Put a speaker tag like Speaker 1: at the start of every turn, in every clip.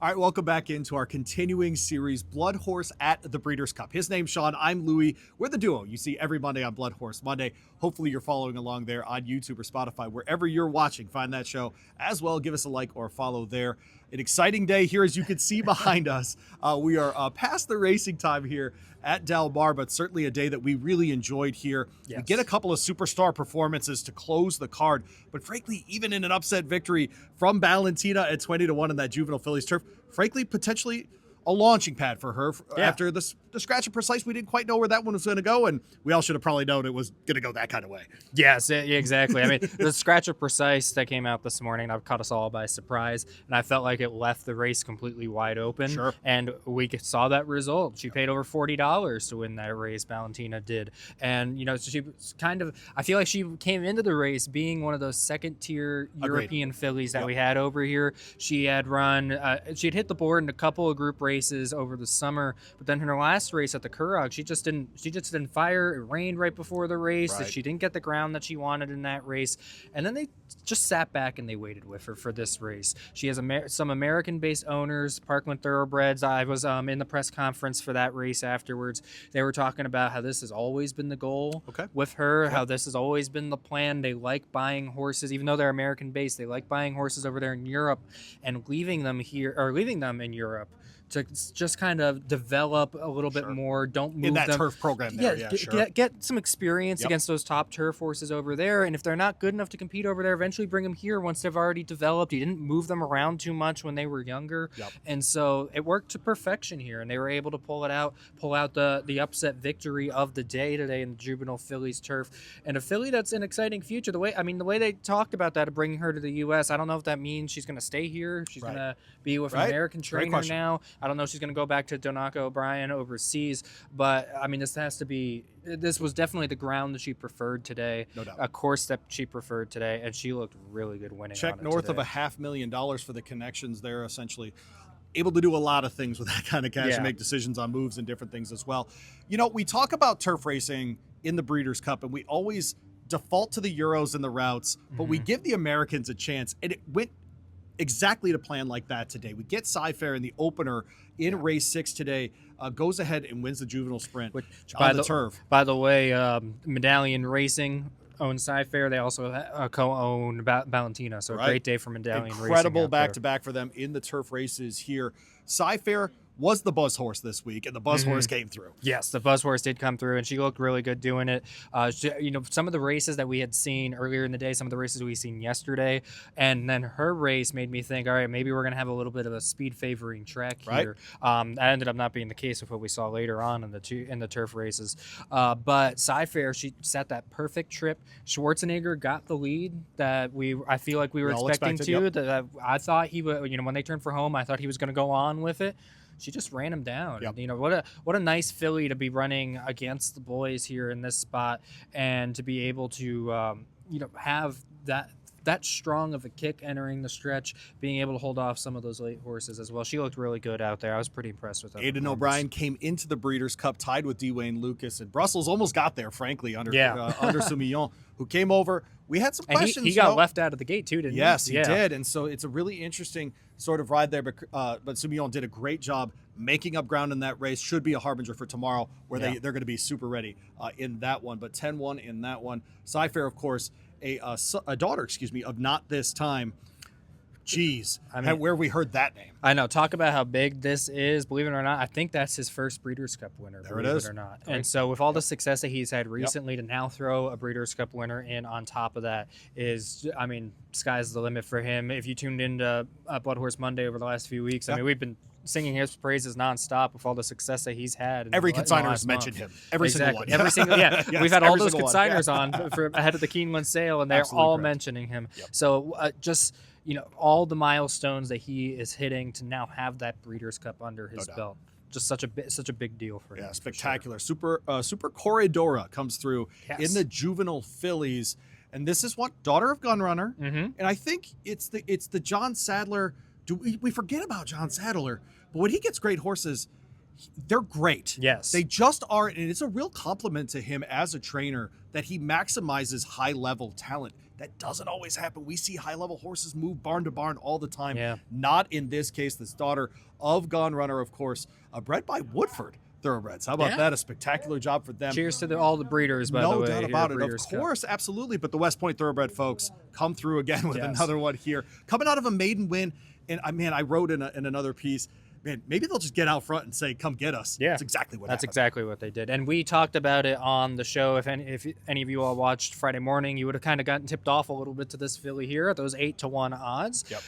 Speaker 1: All right, welcome back into our continuing series, BloodHorse at the Breeders' Cup. His name's Sean. I'm Louie. We're the duo you see every Monday on BloodHorse Monday. Hopefully you're following along there on YouTube or Spotify, wherever you're watching. Find that show as well. Give us a like or a follow there. An exciting day here, as you can see behind us. We are past the racing time here at Del Mar, but certainly a day that we really enjoyed here. Yes. We get a couple of superstar performances to close the card, but frankly, even in an upset victory from Valentina at 20-1 in that Juvenile Phillies turf, frankly, potentially a launching pad for her after the scratch and precise. We didn't quite know where that one was going to go, and we all should have probably known it was going to go that kind of way.
Speaker 2: Yes, exactly. I mean, the scratch of precise that came out this morning, that caught us all by surprise, and I felt like it left the race completely wide open.
Speaker 1: Sure.
Speaker 2: And we saw that result. She paid over $40 to win that race, Valentina did. And, she kind of, I feel like she came into the race being one of those second-tier European fillies that we had over here. She had run, she had hit the board in a couple of group races over the summer, but then in her last race at the Curragh, she just didn't fire. It rained right before the race. Right. She didn't get the ground that she wanted in that race, and then they just sat back and they waited with her for this race. She has some American-based owners, Parkland Thoroughbreds. I was in the press conference for that race afterwards. They were talking about how this has always been the goal with her, how this has always been the plan. They like buying horses, even though they're American-based. They like buying horses over there in Europe and leaving them in Europe to just kind of develop a little bit more. Don't move
Speaker 1: in that
Speaker 2: them.
Speaker 1: turf program there.
Speaker 2: Get some experience against those top turf horses over there, and if they're not good enough to compete over there, eventually bring them here once they've already developed. You didn't move them around too much when they were younger, and so it worked to perfection here, and they were able to pull out the upset victory of the day today in the Juvenile Phillies turf, and a filly that's an exciting future. The way they talked about that, of bringing her to the U.S., I don't know if that means she's going to stay here. She's going to be with an American trainer now. I don't know if she's going to go back to Donaka O'Brien overseas, but I mean, this was definitely the ground that she preferred today.
Speaker 1: No doubt.
Speaker 2: A course that she preferred today, and she looked really good winning.
Speaker 1: Check
Speaker 2: on it
Speaker 1: north
Speaker 2: today.
Speaker 1: of $500,000 for the connections there, essentially. Able to do a lot of things with that kind of cash and make decisions on moves and different things as well. We talk about turf racing in the Breeders' Cup, and we always default to the Euros and the routes, but we give the Americans a chance, and it went exactly to plan like that today. We get Sci-Fair in the opener in race 6 today, goes ahead and wins the Juvenile Sprint on the turf.
Speaker 2: By the way, Medallion Racing owns Sci-Fair. They also co-own Valentina, so a great day for Medallion Racing.
Speaker 1: Incredible back-to-back for them in the turf races here. Sci-Fair was the buzz horse this week, and the buzz horse came through.
Speaker 2: Yes, the buzz horse did come through, and she looked really good doing it. Some of the races that we had seen earlier in the day, some of the races we seen yesterday, and then her race made me think, all right, maybe we're going to have a little bit of a speed favoring track here. That ended up not being the case with what we saw later on in the turf races. But Sci-Fair, she set that perfect trip. Schwarzenegger got the lead that I feel like we were expecting to. That I thought he would. When they turned for home, I thought he was going to go on with it. She just ran him down. What a nice filly to be running against the boys here in this spot, and to be able to have that strong of a kick entering the stretch, being able to hold off some of those late horses as well. She looked really good out there. I was pretty impressed with her.
Speaker 1: Aidan O'Brien came into the Breeders' Cup tied with D. Wayne Lucas, and Brussels almost got there, frankly, under Soumillon, who came over. We had some questions.
Speaker 2: He got left out of the gate too, didn't he?
Speaker 1: Yes, he did. And so it's a really interesting sort of ride there. But Soumillon did a great job making up ground in that race. Should be a harbinger for tomorrow, where they're going to be super ready in that one. But 10-1 in that one. Sci-Fair, of course, a daughter, of Not This Time. Jeez, where we heard that name.
Speaker 2: I know. Talk about how big this is. Believe it or not, I think that's his first Breeders' Cup winner.
Speaker 1: There it is.
Speaker 2: Believe it or not. And so with all the success that he's had recently, to now throw a Breeders' Cup winner in on top of that is, sky's the limit for him. If you tuned into BloodHorse Monday over the last few weeks, we've been singing his praises nonstop with all the success that he's had.
Speaker 1: Every consigner has mentioned him. Every single one.
Speaker 2: Every single, yes, we've had all those consigners on for ahead of the Keeneland sale, and they're all mentioning him. So all the milestones that he is hitting to now have that Breeders' Cup under his belt. Just such a big deal for him.
Speaker 1: Yeah, spectacular. Sure. Super Corredora comes through in the Juvenile Phillies, and this is daughter of Gunrunner, and I think it's the John Sadler. We forget about John Sadler, but when he gets great horses, they're great.
Speaker 2: Yes.
Speaker 1: They just are, and it's a real compliment to him as a trainer that he maximizes high-level talent. That doesn't always happen. We see high-level horses move barn to barn all the time.
Speaker 2: Yeah.
Speaker 1: Not in this case. This daughter of Gone Runner, of course, bred by Woodford Thoroughbreds. How about that? A spectacular job for them.
Speaker 2: Cheers to all the breeders, by the way.
Speaker 1: No doubt about it.
Speaker 2: Breeders'
Speaker 1: Of course, absolutely. But the West Point Thoroughbred folks come through again with another one here. Coming out of a maiden win, and I wrote in another piece, man, maybe they'll just get out front and say, come get us.
Speaker 2: Yeah.
Speaker 1: That's exactly what happened.
Speaker 2: Exactly what they did. And we talked about it on the show. If any of you all watched Friday morning, you would have kind of gotten tipped off a little bit to this filly here at those 8-1 odds.
Speaker 1: Yep.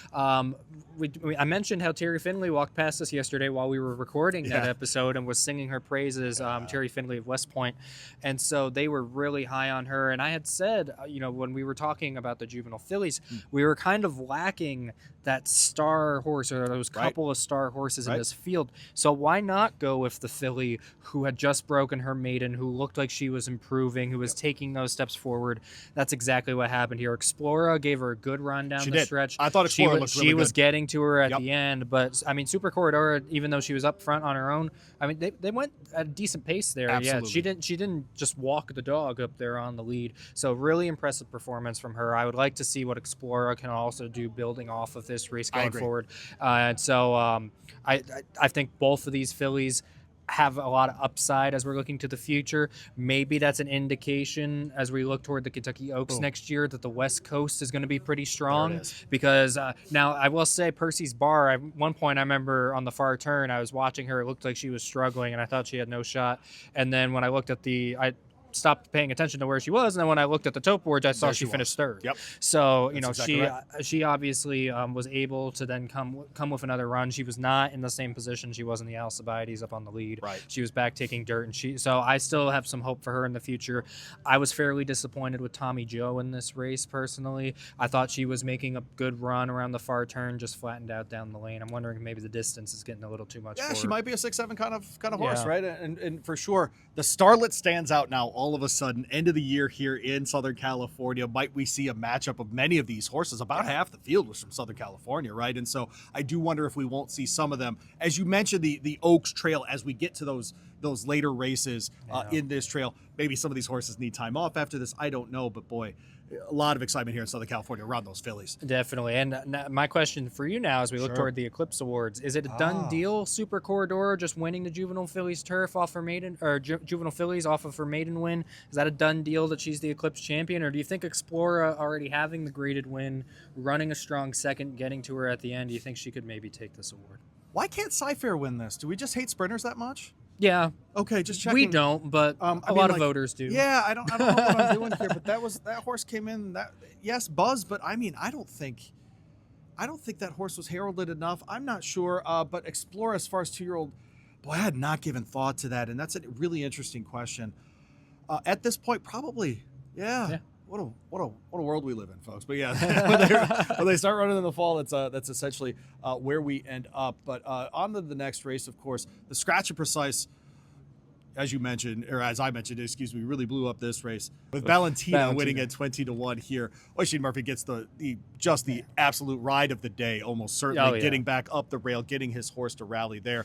Speaker 2: I mentioned how Terry Finley walked past us yesterday while we were recording that episode and was singing her praises, Terry Finley of West Point. And so they were really high on her. And I had said, when we were talking about the juvenile fillies, we were kind of lacking that star horse or those couple of star horses in this field. So why not go with the filly who had just broken her maiden, who looked like she was improving, who was taking those steps forward? That's exactly what happened here. Explorer gave her a good run down the stretch.
Speaker 1: I thought Explorer looked really
Speaker 2: She was
Speaker 1: good.
Speaker 2: getting to her at the end, but I mean, Super Corridor, even though she was up front on her own, I mean, they went at a decent pace there.
Speaker 1: Absolutely.
Speaker 2: Yeah, she didn't just walk the dog up there on the lead. So really impressive performance from her. I would like to see what Explorer can also do building off of this race going forward. And so I think both of these fillies have a lot of upside as we're looking to the future. Maybe that's an indication as we look toward the Kentucky Oaks next year that the West Coast is going to be pretty strong. Because now I will say Percy's Bar, at one point I remember on the far turn, I was watching her. It looked like she was struggling and I thought she had no shot. And then when I looked at I stopped paying attention to where she was, and then when I looked at the tote boards, I saw she finished third.
Speaker 1: Yep.
Speaker 2: So
Speaker 1: Exactly
Speaker 2: she obviously was able to then come with another run. She was not in the same position she was in the Alcibiades up on the lead.
Speaker 1: Right.
Speaker 2: She was back taking dirt, and so I still have some hope for her in the future. I was fairly disappointed with Tommy Joe in this race personally. I thought she was making a good run around the far turn, just flattened out down the lane. I'm wondering if maybe the distance is getting a little too much.
Speaker 1: Yeah,
Speaker 2: for
Speaker 1: she
Speaker 2: her.
Speaker 1: might be a 6-7 kind of horse, right? And for sure, the Starlet stands out now. All of a sudden, end of the year here in Southern California, might we see a matchup of many of these horses? About half the field was from Southern California, right? And so I do wonder if we won't see some of them. As you mentioned, the Oaks Trail, as we get to those later races in this trail, maybe some of these horses need time off after this. I don't know, but boy, a lot of excitement here in Southern California around those fillies.
Speaker 2: Definitely. And my question for you now as we look toward the Eclipse Awards, is it a done deal, Super Corridor, just winning the Juvenile Fillies turf off her maiden, or Juvenile Fillies off of her maiden win? Is that a done deal that she's the Eclipse champion? Or do you think Explorer already having the graded win, running a strong second, getting to her at the end, do you think she could maybe take this award?
Speaker 1: Why can't Cy-Fair win this? Do we just hate sprinters that much?
Speaker 2: Yeah.
Speaker 1: Okay, just checking.
Speaker 2: We don't, but a lot of voters do.
Speaker 1: Yeah, I don't know what I'm doing here, but that horse came in. Buzz, but I mean, I don't think that horse was heralded enough. I'm not sure. But Explorer, as far as 2-year-old, boy, I had not given thought to that, and that's a really interesting question. At this point, probably, yeah. What a world we live in, folks. But yeah, when they start running in the fall, that's essentially where we end up. But on to the next race, of course, the Scratch and Precise, as you mentioned, or as I mentioned, excuse me, really blew up this race with Valentina winning at 20-1 here. Oisin Murphy gets the absolute ride of the day, almost certainly getting back up the rail, getting his horse to rally there,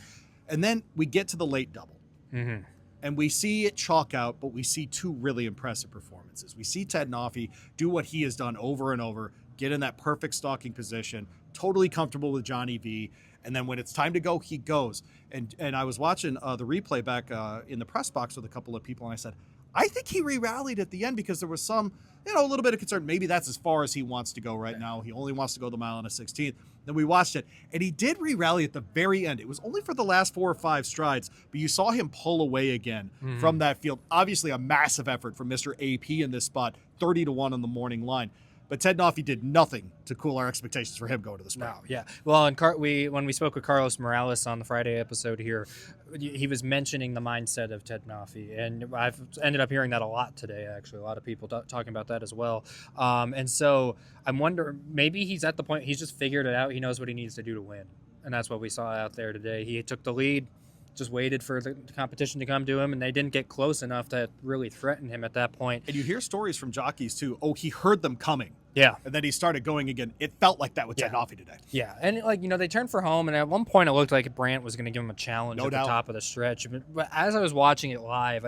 Speaker 1: and then we get to the late double.
Speaker 2: Mm-hmm.
Speaker 1: And we see it chalk out, but we see two really impressive performances. We see Ted Nafi do what he has done over and over, get in that perfect stalking position, totally comfortable with Johnny V. And then when it's time to go, he goes. And I was watching the replay back in the press box with a couple of people, and I said, I think he re-rallied at the end because there was some, a little bit of concern. Maybe that's as far as he wants to go right now. He only wants to go the mile and a 16th. Then we watched it, and he did re-rally at the very end. It was only for the last 4 or 5 strides, but you saw him pull away again from that field. Obviously a massive effort from Mr. AP in this spot, 30-1 on the morning line. But Ted Nafi did nothing to cool our expectations for him going to the sprint.
Speaker 2: No, yeah. Well, and when we spoke with Carlos Morales on the Friday episode here, he was mentioning the mindset of Ted Nafi, and I've ended up hearing that a lot today. Actually, a lot of people talking about that as well. And so I'm wondering, maybe he's at the point he's just figured it out. He knows what he needs to do to win, and that's what we saw out there today. He took the lead. just waited for the competition to come to him, and they didn't get close enough to really threaten him at that point.
Speaker 1: And you hear stories from jockeys too. Oh, he heard them coming.
Speaker 2: Yeah.
Speaker 1: And then he started going again. It felt like that with Ted Nafi today.
Speaker 2: Yeah. And, they turned for home, and at one point it looked like Brandt was going to give him a challenge the top of the stretch. But as I was watching it live,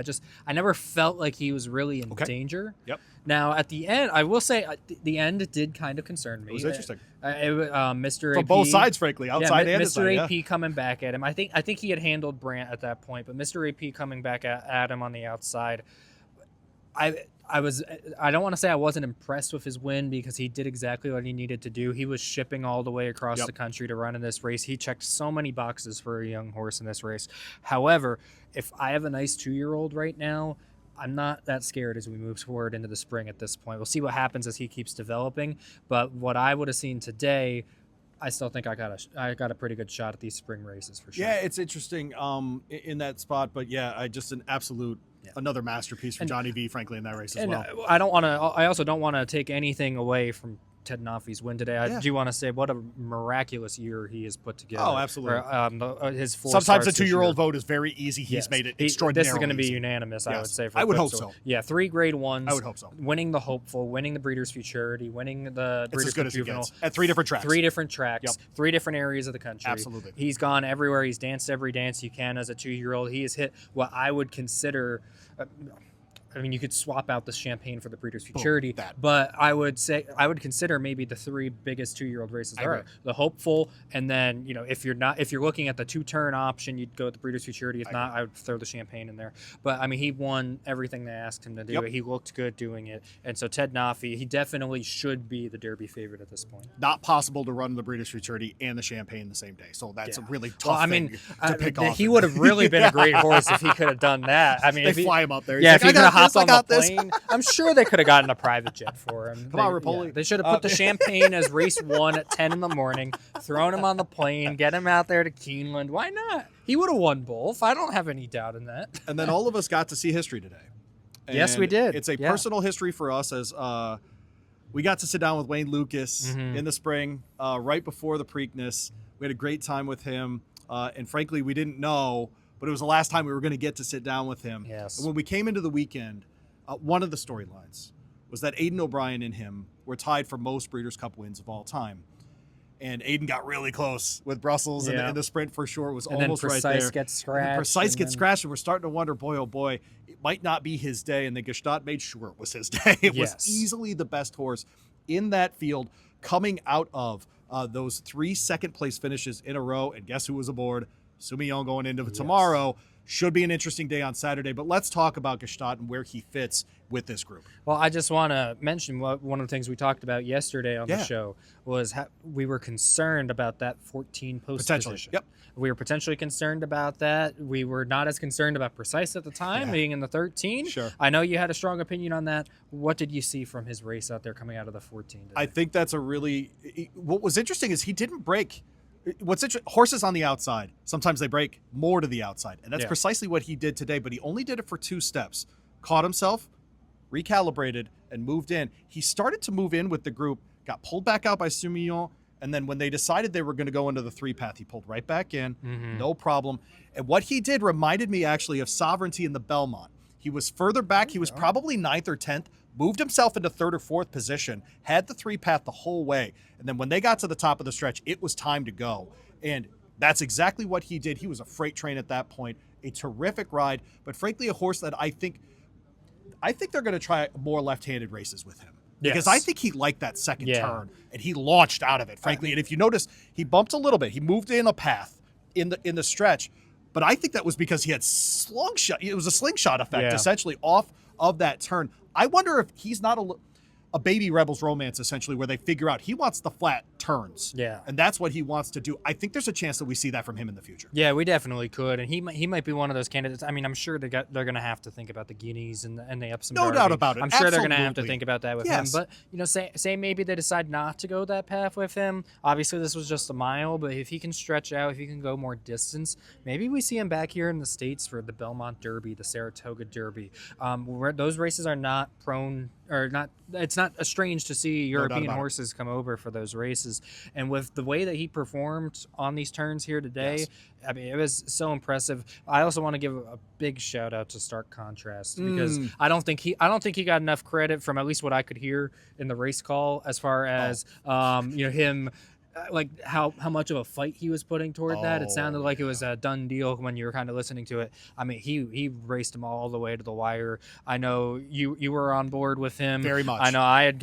Speaker 2: I never felt like he was really in danger.
Speaker 1: Yep.
Speaker 2: Now, at the end, I will say the end did kind of concern me.
Speaker 1: It was interesting.
Speaker 2: Mr.
Speaker 1: From
Speaker 2: AP,
Speaker 1: both sides, frankly, outside and
Speaker 2: Mr.
Speaker 1: inside.
Speaker 2: AP coming back at him. I think he had handled Brandt at that point, but Mr. AP coming back at him on the outside, I don't want to say I wasn't impressed with his win because he did exactly what he needed to do. He was shipping all the way across the country to run in this race. He checked so many boxes for a young horse in this race. However, if I have a nice 2-year-old right now, I'm not that scared as we move forward into the spring at this point. We'll see what happens as he keeps developing. But what I would have seen today, I still think I got a pretty good shot at these spring races for sure.
Speaker 1: Yeah, it's interesting in that spot. But yeah, just an absolute another masterpiece for Johnny V, frankly, in that race as well.
Speaker 2: I also don't want to take anything away from Ted Nafi's win today. I do want to say what a miraculous year he has put together.
Speaker 1: Oh, absolutely.
Speaker 2: His 4
Speaker 1: Sometimes a 2-year-old vote is very easy. He's made it extraordinarily
Speaker 2: This is going to be
Speaker 1: easy.
Speaker 2: unanimous, I would say.
Speaker 1: I would hope so.
Speaker 2: Yeah, 3 grade 1s.
Speaker 1: I would hope so.
Speaker 2: Winning the Hopeful, winning the Breeders' Futurity, winning the Breeders' Juvenile.
Speaker 1: At 3 different tracks.
Speaker 2: 3 different tracks, 3 different areas of the country.
Speaker 1: Absolutely.
Speaker 2: He's gone everywhere. He's danced every dance you can as a 2-year-old. He has hit what I would consider... you could swap out the Champagne for the Breeders' Futurity, but I would consider maybe the 3 biggest 2-year-old races there are the Hopeful, and then if you're looking at the 2-turn option, you'd go with the Breeders' Futurity. If not, I would throw the Champagne in there. But he won everything they asked him to do. He looked good doing it, and so Ted Nafi, he definitely should be the Derby favorite at this point.
Speaker 1: Not possible to run the Breeders' Futurity and the Champagne the same day, so that's a really tough thing to pick off.
Speaker 2: He would have really been a great horse if he could have done that.
Speaker 1: They fly him up there.
Speaker 2: If he could have hopped on the plane, I'm sure they could have gotten a private jet for him.
Speaker 1: Come on, Rapoli.
Speaker 2: They should have put the Champagne as race 1 at 10 in the morning, thrown him on the plane, get him out there to Keeneland. Why not? He would have won both. I don't have any doubt in that.
Speaker 1: And then all of us got to see history today. And
Speaker 2: yes, we did.
Speaker 1: It's a personal history for us as we got to sit down with Wayne Lucas in the spring, right before the Preakness. We had a great time with him. And frankly, we didn't know, but it was the last time we were going to get to sit down with him.
Speaker 2: Yes.
Speaker 1: And when we came into the weekend, one of the storylines was that Aidan O'Brien and him were tied for most Breeders' Cup wins of all time. And Aidan got really close with Brussels in the sprint for sure. It was almost right there.
Speaker 2: Precise gets scratched.
Speaker 1: Precise gets scratched, and we're starting to wonder, boy, oh boy, it might not be his day. And then Gstaad made sure it was his day. It was easily the best horse in that field coming out of those 3 second-place finishes in a row. And guess who was aboard? Soumillon going into tomorrow. Should be an interesting day on Saturday, but let's talk about Gstaad and where he fits with this group.
Speaker 2: Well, I just want to mention one of the things we talked about yesterday on the show was we were concerned about that 14 post position.
Speaker 1: Yep.
Speaker 2: We were potentially concerned about that. We were not as concerned about Precise at the time, being in the 13.
Speaker 1: Sure.
Speaker 2: I know you had a strong opinion on that. What did you see from his race out there coming out of the 14 today?
Speaker 1: I think that's what was interesting is he didn't break. What's interesting, horses on the outside, sometimes they break more to the outside. And that's precisely what he did today, but he only did it for 2 steps. Caught himself, recalibrated, and moved in. He started to move in with the group, got pulled back out by Soumillon, and then when they decided they were going to go into the 3 path, he pulled right back in, no problem. And what he did reminded me actually of Sovereignty in the Belmont. He was further back. He was probably 9th or 10th, moved himself into 3rd or 4th position, had the 3 path the whole way. And then when they got to the top of the stretch, it was time to go. And that's exactly what he did. He was a freight train at that point, a terrific ride, but frankly, a horse that I think they're going to try more left-handed races with him. Because I think he liked that second turn, and he launched out of it, frankly. And if you notice, he bumped a little bit. He moved in a path in the stretch, but I think that was because he had slingshot. It was a slingshot effect, essentially, off of that turn. I wonder if he's not a Baby Rebels romance, essentially, where they figure out he wants the flat turns.
Speaker 2: Yeah.
Speaker 1: And that's what he wants to do. I think there's a chance that we see that from him in the future.
Speaker 2: Yeah, we definitely could. And he might be one of those candidates. I mean, I'm sure they're going to have to think about the Guineas and the Epsom Derby.
Speaker 1: No doubt about it.
Speaker 2: I'm sure they're going to have to think about that with him. But, say maybe they decide not to go that path with him. Obviously, this was just a mile, but if he can stretch out, if he can go more distance, maybe we see him back here in the States for the Belmont Derby, the Saratoga Derby. Where those races are not prone, or not, it's not strange to see European horses come over for those races. horses. And with the way that he performed on these turns here today,
Speaker 1: Yes.
Speaker 2: I mean, it was so impressive. I also want to give a big shout out to Stark Contrast because I don't think he got enough credit from at least what I could hear in the race call as far as him. Like how much of a fight he was putting toward that. It sounded like it was a done deal when you were kind of listening to it. I mean, he raced him all the way to the wire. I know you were on board with him
Speaker 1: very much.
Speaker 2: I know I'd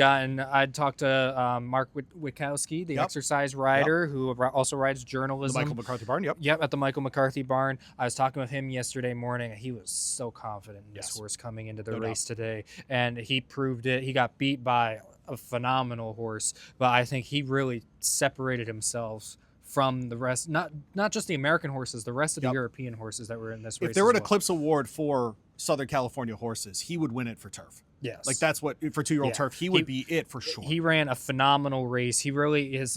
Speaker 2: talked to Mark Witkowski, the exercise rider who also rides journalism.
Speaker 1: The Michael McCarthy barn.
Speaker 2: Yep, at the Michael McCarthy barn. I was talking with him yesterday morning. He was so confident in this horse coming into the race today, and he proved it. He got beat by a phenomenal horse, but I think he really separated himself from the rest, not just the American horses, the rest of the European horses that were in this race.
Speaker 1: If there were an Eclipse Award for Southern California horses, he would win it for turf.
Speaker 2: Yes.
Speaker 1: Like that's what for 2-year-old turf, he would be it for sure.
Speaker 2: He ran a phenomenal race. He really his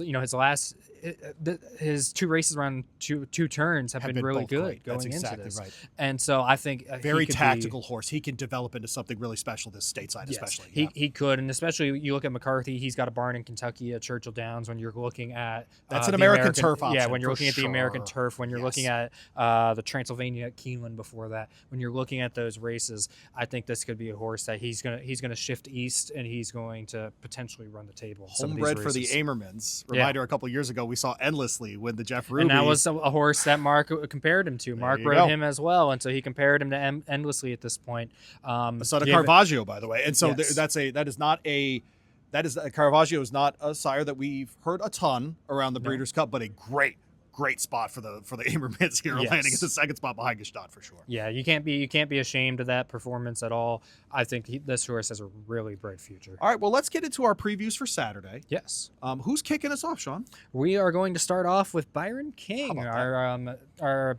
Speaker 2: two races around two turns have been really good going into this. Right. And so I think
Speaker 1: very tactical horse. He can develop into something really special this stateside, especially.
Speaker 2: He could, and especially you look at McCarthy. He's got a barn in Kentucky at Churchill Downs. When you're looking at
Speaker 1: that's an American turf option.
Speaker 2: Yeah, when you're looking at the American turf, when you're looking at the Transylvania at Keeneland before that, when you're looking at those races, I think this could be a horse that he's gonna shift east and he's going to potentially run the table.
Speaker 1: Homebred for the Amermans. Reminder: a couple of years ago we saw Endlessly win the Jeff Ruby,
Speaker 2: and that was a horse that Mark compared him to. Mark rode him as well, and so he compared him to Endlessly at this point.
Speaker 1: The son of Caravaggio, by the way, and so Caravaggio is not a sire that we've heard a ton around the Breeders' Cup, but a great spot for the Amermans here, landing in the second spot behind Gestalt for sure.
Speaker 2: Yeah, you can't be ashamed of that performance at all. I think this horse has a really bright future.
Speaker 1: All right, well, let's get into our previews for Saturday.
Speaker 2: Yes.
Speaker 1: Who's kicking us off, Sean?
Speaker 2: We are going to start off with Byron King, our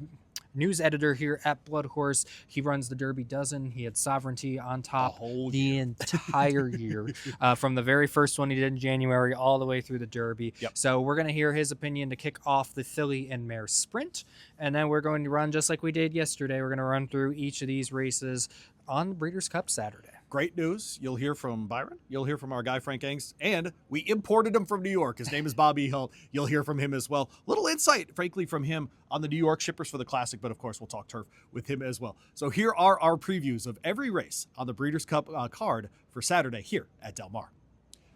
Speaker 2: news editor here at BloodHorse. He runs the Derby Dozen. He had Sovereignty on top the entire year, from the very first one he did in January all the way through the Derby. So we're going to hear his opinion to kick off the Filly and Mare Sprint, and then we're going to run just like we did yesterday. We're going to run through each of these races on the Breeders' Cup Saturday.
Speaker 1: Great news. You'll hear from Byron. You'll hear from our guy, Frank Angst. And we imported him from New York. His name is Bob Ehalt. You'll hear from him as well. Little insight, frankly, from him on the New York shippers for the Classic. But, of course, we'll talk turf with him as well. So here are our previews of every race on the Breeders' Cup card for Saturday here at Del Mar.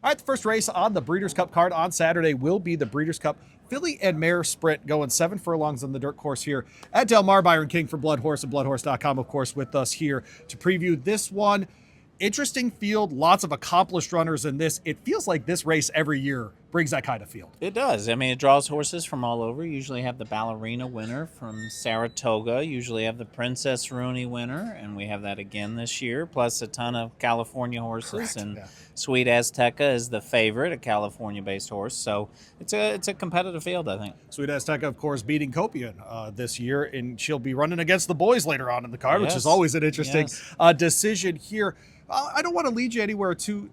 Speaker 1: All right, the first race on the Breeders' Cup card on Saturday will be the Breeders' Cup Filly and Mare Sprint, going 7 furlongs on the dirt course here at Del Mar. Byron King from BloodHorse and BloodHorse.com, of course, with us here to preview this one. Interesting field, lots of accomplished runners in this. It feels like this race every year brings that kind of field.
Speaker 3: It does. I mean, it draws horses from all over. Usually have the Ballerina winner from Saratoga. Usually have the Princess Rooney winner, and we have that again this year, plus a ton of California horses.
Speaker 1: Correct.
Speaker 3: And Sweet Azteca is the favorite, a California-based horse. So it's a competitive field, I think.
Speaker 1: Sweet Azteca, of course, beating Copian this year, and she'll be running against the boys later on in the card, which is always an interesting decision here. I don't want to lead you anywhere too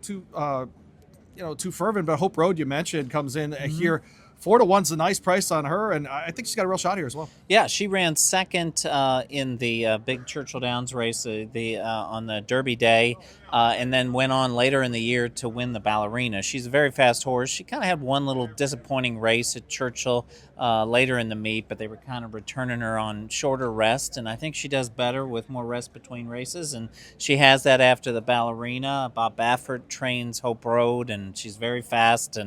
Speaker 1: fervent, but Hope Road, you mentioned, comes in here. 4-1's a nice price on her, and I think she's got a real shot here as well.
Speaker 3: Yeah, she ran second in the big Churchill Downs race on the Derby day, and then went on later in the year to win the Ballerina. She's a very fast horse. She kind of had one little disappointing race at Churchill later in the meet, but they were kind of returning her on shorter rest, and I think she does better with more rest between races, and she has that after the Ballerina. Bob Baffert trains Hope Road, and she's very fast,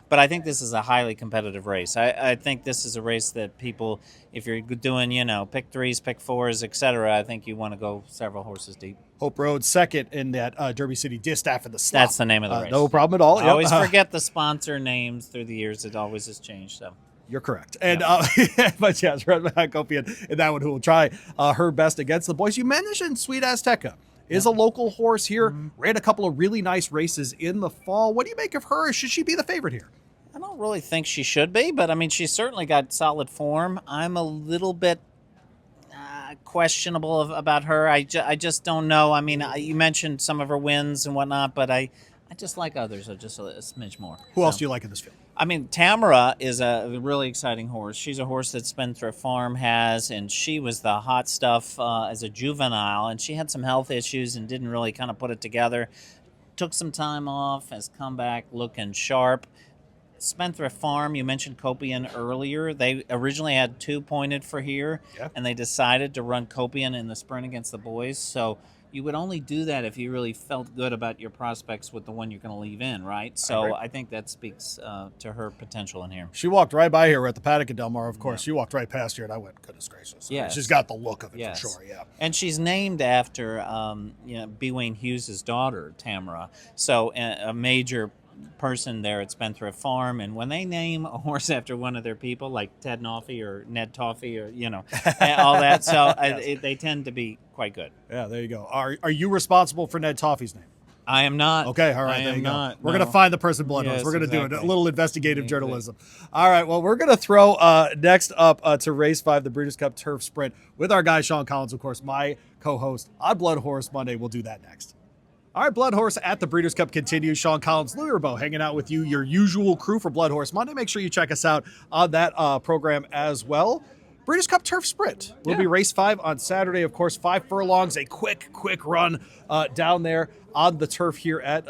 Speaker 3: but I think this is a highly competitive race. I think this is a race that people, if you're doing, pick threes, pick fours, etc., I think you want to go several horses deep.
Speaker 1: Hope Road second in that Derby City Distaff in the slot.
Speaker 3: That's the name of the race.
Speaker 1: No problem at all.
Speaker 3: I always forget the sponsor names through the years. It always has changed. So
Speaker 1: you're correct. And but yes, Red Copian in that one, who will try her best against the boys. You mentioned Sweet Azteca. Is a local horse here. Ran a couple of really nice races in the fall. What do you make of her? Should she be the favorite here?
Speaker 3: I don't really think she should be, but I mean, she's certainly got solid form. I'm a little bit questionable about her. I just don't know. I mean, you mentioned some of her wins and whatnot, but I just like others just a smidge more.
Speaker 1: Who else do you like in this field?
Speaker 3: I mean, Tamara is a really exciting horse. She's a horse that Spendthrift Farm has, and she was the hot stuff as a juvenile, and she had some health issues and didn't really kind of put it together. Took some time off, has come back looking sharp. Spendthrift Farm, you mentioned Copian earlier. They originally had 2 pointed for here, and they decided to run Copian in the sprint against the boys. So you would only do that if you really felt good about your prospects with the one you're going to leave in, right? So I think that speaks to her potential in here.
Speaker 1: She walked right by here. We're at the paddock at Del Mar, of course. She walked right past here, and I went, goodness gracious.
Speaker 3: Yeah,
Speaker 1: she's got the look of it for sure,
Speaker 3: And she's named after B. Wayne Hughes' daughter, Tamara. So a major person there at Spendthrift Farm, and when they name a horse after one of their people, like Ted Noffey or Ned Toffee or all that, so they tend to be quite good.
Speaker 1: Yeah, there you go. Are you responsible for Ned Toffee's name?
Speaker 3: I am not.
Speaker 1: Okay, all right,
Speaker 3: I
Speaker 1: there
Speaker 3: am
Speaker 1: you go.
Speaker 3: not.
Speaker 1: We're going to find the person BloodHorse.
Speaker 3: Yes,
Speaker 1: We're going to do
Speaker 3: exactly.
Speaker 1: a little investigative journalism. All right, well, we're going to throw next up to Race 5, the Breeders' Cup Turf Sprint, with our guy Sean Collins, of course, my co-host on BloodHorse Monday. We'll do that next. All right, BloodHorse at the Breeders' Cup continues. Sean Collins, Louie, Rabaut hanging out with you, your usual crew for BloodHorse Monday. Make sure you check us out on that program as well. Breeders' Cup Turf Sprint will be race 5 on Saturday. Of course, 5 furlongs, a quick run down there on the turf here at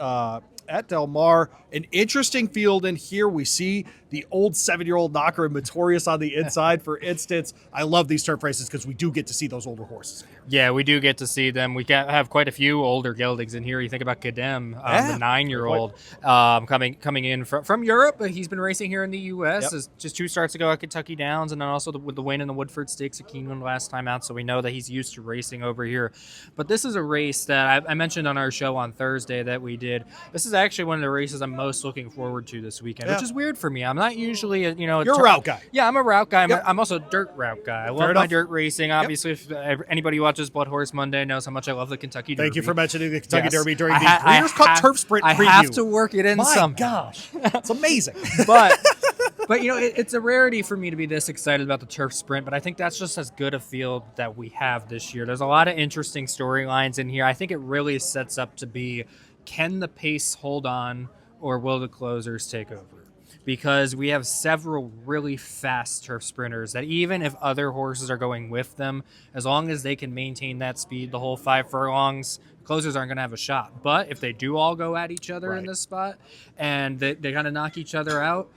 Speaker 1: Del Mar. An interesting field in here. We see the old 7-year-old knocker and Matorius on the inside, for instance. I love these turf races because we do get to see those older horses in here.
Speaker 2: Yeah, we do get to see them. We have quite a few older geldings in here. You think about Kadem, the 9-year-old coming in from Europe, but he's been racing here in the U.S. Just 2 starts ago at Kentucky Downs, and then also with the win in the Woodford Stakes at Keeneland last time out, so we know that he's used to racing over here. But this is a race that I mentioned on our show on Thursday that we did. This is actually one of the races I'm most looking forward to this weekend, which is weird for me. I'm not usually
Speaker 1: you're a route guy.
Speaker 2: Yeah, I'm a route guy. I'm also a dirt route guy. I love my dirt racing. Obviously, if anybody watches BloodHorse Monday knows how much I love the Kentucky Derby.
Speaker 1: Thank you for mentioning the Kentucky Derby during the Breeders' Cup Turf Sprint preview.
Speaker 2: I have to work it in somehow.
Speaker 1: Gosh, it's amazing.
Speaker 2: But it's a rarity for me to be this excited about the Turf Sprint, but I think that's just as good a field that we have this year. There's a lot of interesting storylines in here. I think it really sets up to be, can the pace hold on, or will the closers take over? Because we have several really fast turf sprinters that even if other horses are going with them, as long as they can maintain that speed the whole 5 furlongs, closers aren't going to have a shot. But if they do all go at each other in this spot and they kind of knock each other out,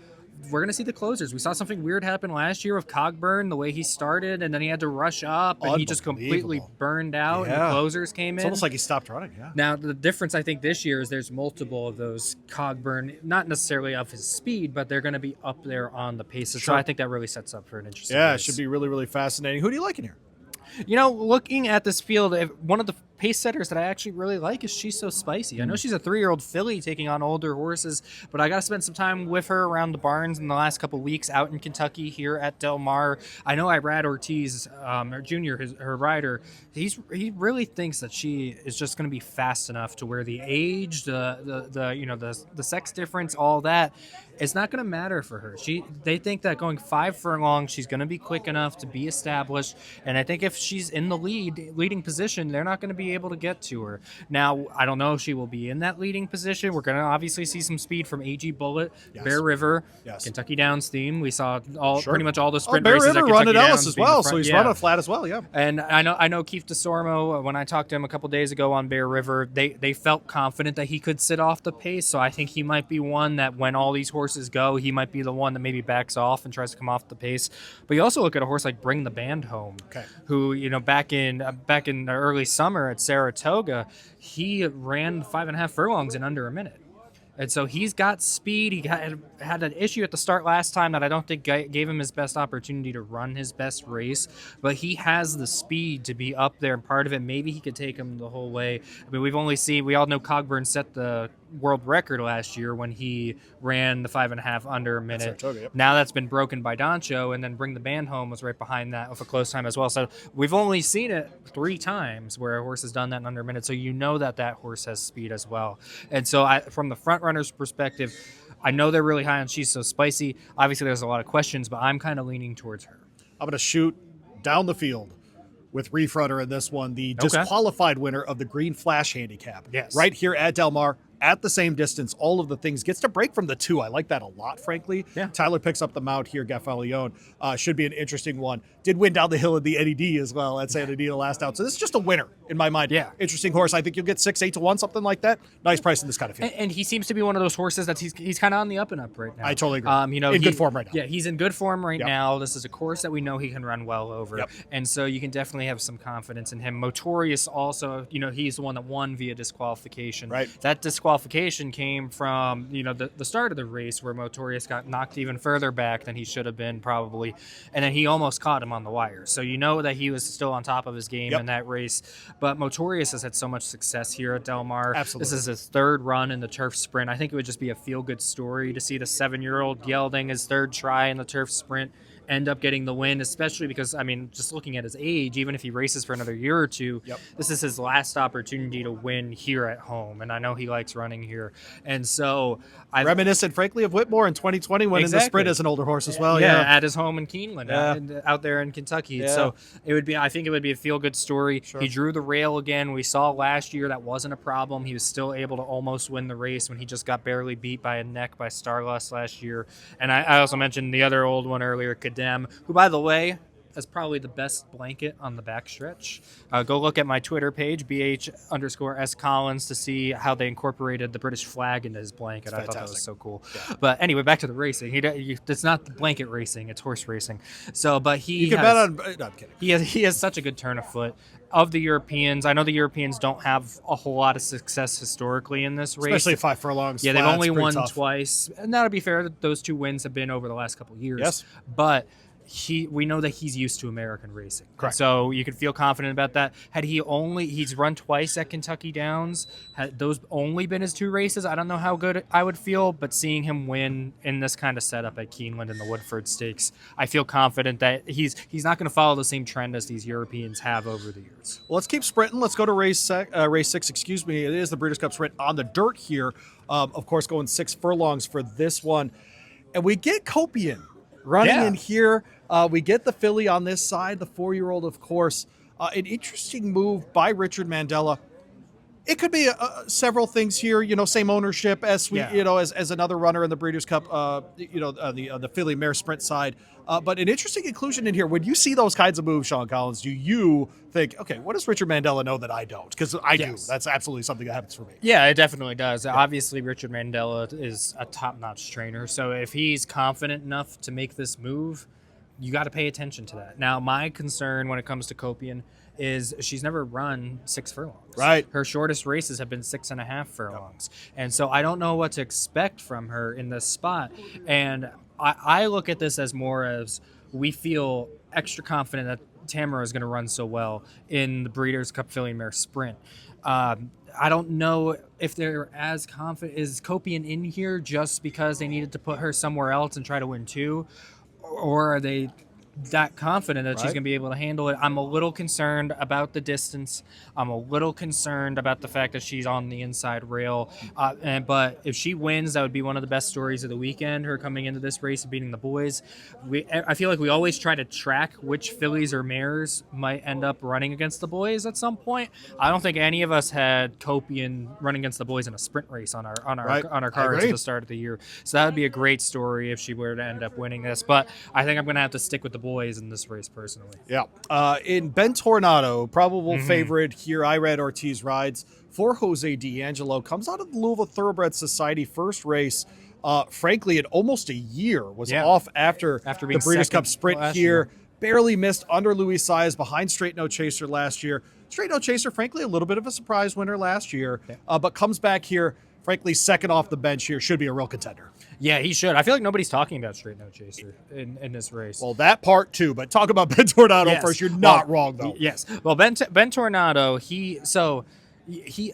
Speaker 2: we're going to see the closers. We saw something weird happen last year with Cogburn, the way he started, and then he had to rush up, and he just completely burned out, and the closers came in.
Speaker 1: It's almost like he stopped running,
Speaker 2: Now, the difference, I think, this year is there's multiple of those Cogburn, not necessarily of his speed, but they're going to be up there on the paces. So I think that really sets up for an interesting race.
Speaker 1: It should be really, really fascinating. Who do you like in here?
Speaker 2: Looking at this field, one of the pace setters that I actually really like is She's So Spicy. I know she's a 3-year-old filly taking on older horses, but I got to spend some time with her around the barns in the last couple of weeks out in Kentucky here at Del Mar. I know Brad Ortiz, Jr., her rider, he really thinks that she is just going to be fast enough to where the age, the sex difference, all that, it's not going to matter for her. They think that going 5 furlongs, she's going to be quick enough to be established, and I think if she's in the leading position, they're not going to be able to get to her. Now, I don't know if she will be in that leading position. We're going to obviously see some speed from AG Bullet, Bear River, Kentucky Downs theme. We saw pretty much all the sprint races
Speaker 1: Bear River
Speaker 2: at
Speaker 1: run
Speaker 2: Kentucky
Speaker 1: at
Speaker 2: Downs
Speaker 1: Ellis as well, so he's running flat as well,
Speaker 2: And I know Keith DeSormo, when I talked to him a couple days ago on Bear River, they felt confident that he could sit off the pace, so I think he might be one that when all these horses go, he might be the one that maybe backs off and tries to come off the pace. But you also look at a horse like Bring the Band Home, who, back in the early summer at Saratoga, he ran 5.5 furlongs in under a minute. And so he's got speed. He had an issue at the start last time that I don't think gave him his best opportunity to run his best race. But he has the speed to be up there. And part of it, maybe he could take him the whole way. I mean, we all know Cogburn set the world record last year when he ran the 5.5 under a minute. Now that's been broken by Doncho, and then Bring the Band Home was right behind that with a close time as well. So we've only seen it 3 times where a horse has done that in under a minute. So you know that horse has speed as well. And so from the front runner's perspective, I know they're really high on She's So Spicy. Obviously, there's a lot of questions, but I'm kind of leaning towards her.
Speaker 1: I'm going to shoot down the field with Reef Runner in this one, the disqualified winner of the Green Flash Handicap. Right here at Del Mar, at the same distance, all of the things, gets to break from the 2. I like that a lot, frankly.
Speaker 2: Yeah.
Speaker 1: Tyler picks up the mount here. Gaffalione should be an interesting one. Did win down the hill in the Eddie D as well at Santa Anita last out. So this is just a winner in my mind.
Speaker 2: Yeah.
Speaker 1: Interesting horse. I think you'll get 6, 8 to 1, something like that. Nice price in this kind of field.
Speaker 2: And he seems to be one of those horses that he's kind of on the up and up right now.
Speaker 1: I totally agree. In good form right now.
Speaker 2: Yeah, he's in good form right
Speaker 1: Yep.
Speaker 2: now. This is a course that we know he can run well over.
Speaker 1: Yep.
Speaker 2: And so you can definitely have some confidence in him. Motorius also, he's the one that won via disqualification.
Speaker 1: Right.
Speaker 2: That disqualification came from, the start of the race where Motorius got knocked even further back than he should have been probably. And then he almost caught him on the wire. So you know that he was still on top of his game
Speaker 1: Yep.
Speaker 2: in that race. But Motorius has had so much success here at Del Mar.
Speaker 1: Absolutely.
Speaker 2: This is his 3rd run in the turf sprint. I think it would just be a feel-good story to see the 7-year-old gelding his 3rd try in the turf sprint end up getting the win, especially because, just looking at his age, even if he races for another year or two,
Speaker 1: Yep.
Speaker 2: this is his last opportunity to win here at home. And I know he likes running here. And so
Speaker 1: reminiscent, frankly, of Whitmore in 2020 when in the sprint as an older horse as well.
Speaker 2: Yeah, at his home in Keeneland,
Speaker 1: Yeah.
Speaker 2: out there in Kentucky.
Speaker 1: Yeah.
Speaker 2: So I think it would be a feel-good story.
Speaker 1: Sure.
Speaker 2: He drew the rail again. We saw last year that wasn't a problem. He was still able to almost win the race when he just got barely beat by a neck by Starlust last year. And I also mentioned the other old one earlier, Kadem, who, by the way, is probably the best blanket on the backstretch. Go look at my Twitter page, BH_S Collins, to see how they incorporated the British flag into his blanket. I thought that was so cool. Yeah. But anyway, back to the racing. It's not the blanket racing; it's horse racing. So, but
Speaker 1: You can bet on. No, I'm kidding.
Speaker 2: he has such a good turn of foot. Of the Europeans, I know the Europeans don't have a whole lot of success historically in this race.
Speaker 1: Especially 5 furlongs.
Speaker 2: Yeah, they've
Speaker 1: flat,
Speaker 2: only
Speaker 1: it's pretty
Speaker 2: won
Speaker 1: tough.
Speaker 2: twice. And that'll be fair. Those 2 wins have been over the last couple of years.
Speaker 1: Yes.
Speaker 2: But we know that he's used to American racing.
Speaker 1: Correct.
Speaker 2: So you could feel confident about that. He's run twice at Kentucky Downs. Had those only been his 2 races, I don't know how good I would feel, but seeing him win in this kind of setup at Keeneland in the Woodford Stakes, I feel confident that he's not going to follow the same trend as these Europeans have over the years.
Speaker 1: Well, let's keep sprinting. Let's go to race 6. Excuse me. It is the Breeders' Cup Sprint on the dirt here. Of course, going 6 furlongs for this one. And we get Copian running in here. We get the filly on this side, the 4-year-old, of course. An interesting move by Richard Mandela. It could be several things here, same ownership as as another runner in the Breeders' Cup, the filly mare sprint side. But an interesting inclusion in here. When you see those kinds of moves, Sean Collins, do you think, okay, what does Richard Mandela know that I don't? Because I do. That's absolutely something that happens for me.
Speaker 2: Yeah, it definitely does. Yeah. Obviously, Richard Mandela is a top-notch trainer. So if he's confident enough to make this move, you got to pay attention to that. Now, my concern when it comes to Copian is she's never run 6 furlongs.
Speaker 1: Right.
Speaker 2: Her shortest races have been 6.5 furlongs. Yep. And so I don't know what to expect from her in this spot. And I look at this as more as we feel extra confident that Tamara is going to run so well in the Breeders' Cup Filly Mare Sprint. I don't know if they're as confident. Is Copian in here just because they needed to put her somewhere else and try to win 2? Or are they that confident that she's going to be able to handle it? I'm a little concerned about the distance. I'm a little concerned about the fact that she's on the inside rail. But if she wins, that would be one of the best stories of the weekend, her coming into this race and beating the boys. I feel like we always try to track which fillies or mares might end up running against the boys at some point. I don't think any of us had Copian running against the boys in a sprint race on our cards at the start of the year. So that would be a great story if she were to end up winning this. But I think I'm going to have to stick with the boys in this race personally.
Speaker 1: Yeah. In Ben Tornado, probable favorite here, I read Ortiz rides for Jose D'Angelo, comes out of the Louisville Thoroughbred Society first race. Frankly, in almost a year, was off after the Breeders' Cup Sprint here. Barely missed under Louis Size, behind Straight No Chaser last year. Straight No Chaser, frankly, a little bit of a surprise winner last year, but comes back here, frankly, second off the bench here, should be a real contender.
Speaker 2: Yeah, he should. I feel like nobody's talking about Straight No Chaser in this race.
Speaker 1: Well, that part too, but talk about Ben Tornado first. You're not wrong, though.
Speaker 2: Yes. Well, Ben Tornado,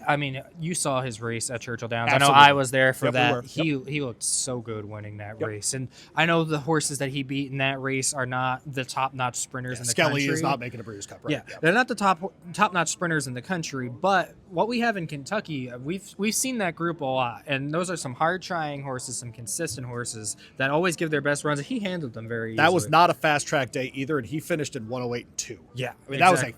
Speaker 2: I mean, you saw his race at Churchill Downs.
Speaker 1: Absolutely.
Speaker 2: I know I was there for that.
Speaker 1: We
Speaker 2: He looked so good winning that race. And I know the horses that he beat in that race are not the top-notch sprinters in the country.
Speaker 1: Skelly is not making a Breeders' Cup, right?
Speaker 2: Yeah, they're not the top-notch sprinters in the country. But what we have in Kentucky, we've seen that group a lot. And those are some hard-trying horses, some consistent horses that always give their best runs. He handled them very easily.
Speaker 1: That was not a fast-track day either, and he finished in 108.2.
Speaker 2: Yeah,
Speaker 1: I mean, that was a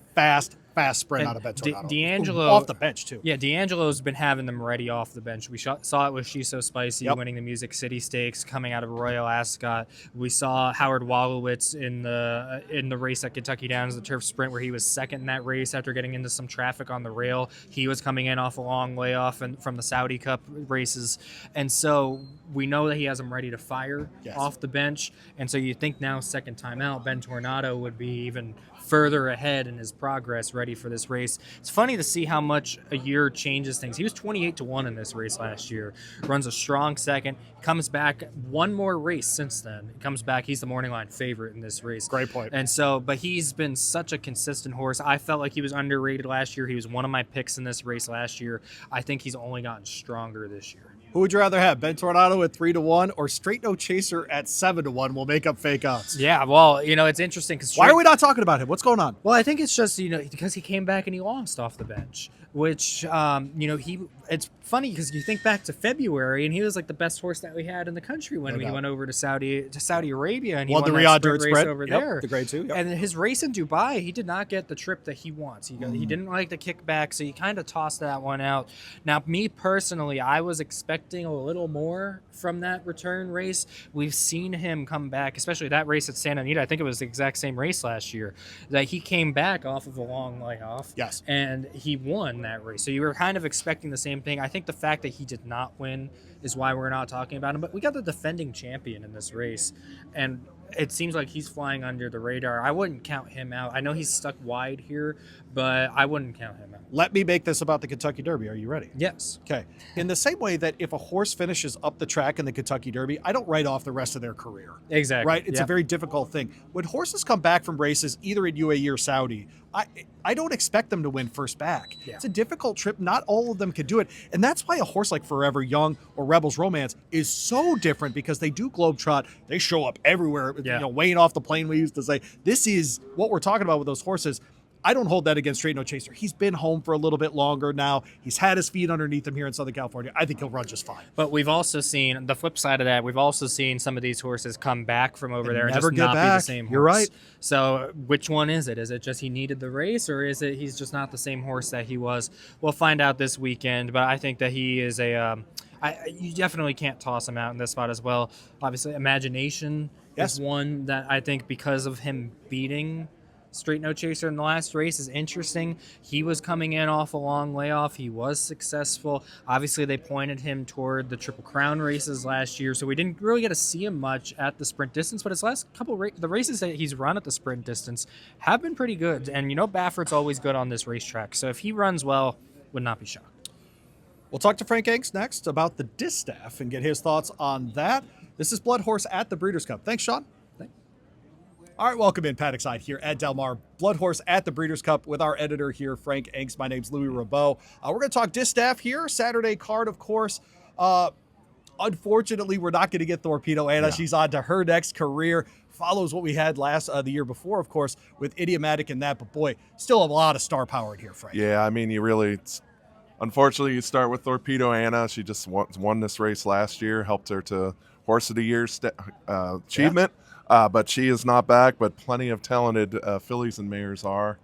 Speaker 1: fast sprint
Speaker 2: And
Speaker 1: out of Ben Tornado.
Speaker 2: D'Angelo
Speaker 1: Off the bench, too.
Speaker 2: Yeah, D'Angelo's been having them ready off the bench. We saw it with She's So Spicy
Speaker 1: Yep.
Speaker 2: winning the Music City Stakes, coming out of Royal Ascot. We saw Howard Wolowitz in the race at Kentucky Downs, the turf sprint, where he was second in that race after getting into some traffic on the rail. He was coming in off a long layoff and from the Saudi Cup races, and so we know that he has them ready to fire off the bench. And so you think now, second time out, Ben Tornado would be even further ahead in his progress, ready for this race. It's funny to see how much a year changes things. He was 28-1 in this race last year, runs a strong second, comes back one more race since then. He comes back, he's the morning line favorite in this race.
Speaker 1: Great point.
Speaker 2: And so, but he's been such a consistent horse. I felt like he was underrated last year. He was one of my picks in this race last year. I think he's only gotten stronger this year.
Speaker 1: Who would you rather have, Ben Tornado at 3-1 or Straight No Chaser at 7-1? We'll make up fake odds.
Speaker 2: Yeah, well, it's interesting because
Speaker 1: Why are we not talking about him? What's going on?
Speaker 2: Well, I think it's just because he came back and he lost off the bench, which it's funny because you think back to February and he was like the best horse that we had in the country when he went over to Saudi Arabia and he won
Speaker 1: the
Speaker 2: that
Speaker 1: Riyadh
Speaker 2: sprint
Speaker 1: Dirt
Speaker 2: race
Speaker 1: Sprint
Speaker 2: over there,
Speaker 1: the grade 2. Yep.
Speaker 2: And his race in Dubai, he did not get the trip that he wants. He didn't like the kickback, so he kind of tossed that one out. Now, me personally, I was expecting a little more from that return race. We've seen him come back, especially that race at Santa Anita. I think it was the exact same race last year that he came back off of a long layoff.
Speaker 1: Yes.
Speaker 2: And he won that race. So you were kind of expecting the same thing. I think the fact that he did not win is why we're not talking about him. But we got the defending champion in this race, and it seems like he's flying under the radar. I wouldn't count him out. I know he's stuck wide here, but I wouldn't count him out.
Speaker 1: Let me make this about the Kentucky Derby. Are you ready?
Speaker 2: Yes.
Speaker 1: Okay. In the same way that if a horse finishes up the track in the Kentucky Derby, I don't write off the rest of their career.
Speaker 2: Exactly.
Speaker 1: Right? It's a very difficult thing. When horses come back from races, either in UAE or Saudi, I don't expect them to win first back.
Speaker 2: Yeah.
Speaker 1: It's a difficult trip. Not all of them can do it. And that's why a horse like Forever Young or Rebel's Romance is so different, because they do globetrot. They show up everywhere, weighing off the plane, we used to say. This is what we're talking about with those horses. I don't hold that against Straight No Chaser. He's been home for a little bit longer now. He's had his feet underneath him here in Southern California. I think he'll run just fine.
Speaker 2: But we've also seen the flip side of that. We've also seen some of these horses come back from over there and
Speaker 1: never
Speaker 2: just
Speaker 1: get
Speaker 2: not
Speaker 1: back.
Speaker 2: be the same horse.
Speaker 1: You're right.
Speaker 2: So which one is it? Is it just he needed the race, or is it he's just not the same horse that he was? We'll find out this weekend, but I think that he is you definitely can't toss him out in this spot as well. Obviously, Imagination is one that I think, because of him beating Straight No Chaser in the last race, is interesting. He was coming in off a long layoff. He was successful. Obviously, they pointed him toward the Triple Crown races last year, so we didn't really get to see him much at the sprint distance, but his last couple the races that he's run at the sprint distance have been pretty good. And Baffert's always good on this racetrack, so if he runs well, would not be shocked.
Speaker 1: We'll talk to Frank Angst next about the Distaff and get his thoughts on that. This is BloodHorse at the Breeders' Cup. Thanks, Sean. All right, welcome in Paddock Side here at Del Mar. BloodHorse at the Breeders' Cup with our editor here, Frank Angst. My name's Louie Rabaut. We're going to talk Distaff here. Saturday card, of course. Unfortunately, we're not going to get Torpedo Anna. Yeah. She's on to her next career. Follows what we had the year before, of course, with Idiomatic and that. But boy, still a lot of star power in here, Frank.
Speaker 4: Yeah, I mean, unfortunately, you start with Torpedo Anna. She just won this race last year, helped her to Horse of the Year achievement. Yeah. But she is not back, but plenty of talented fillies and mares are.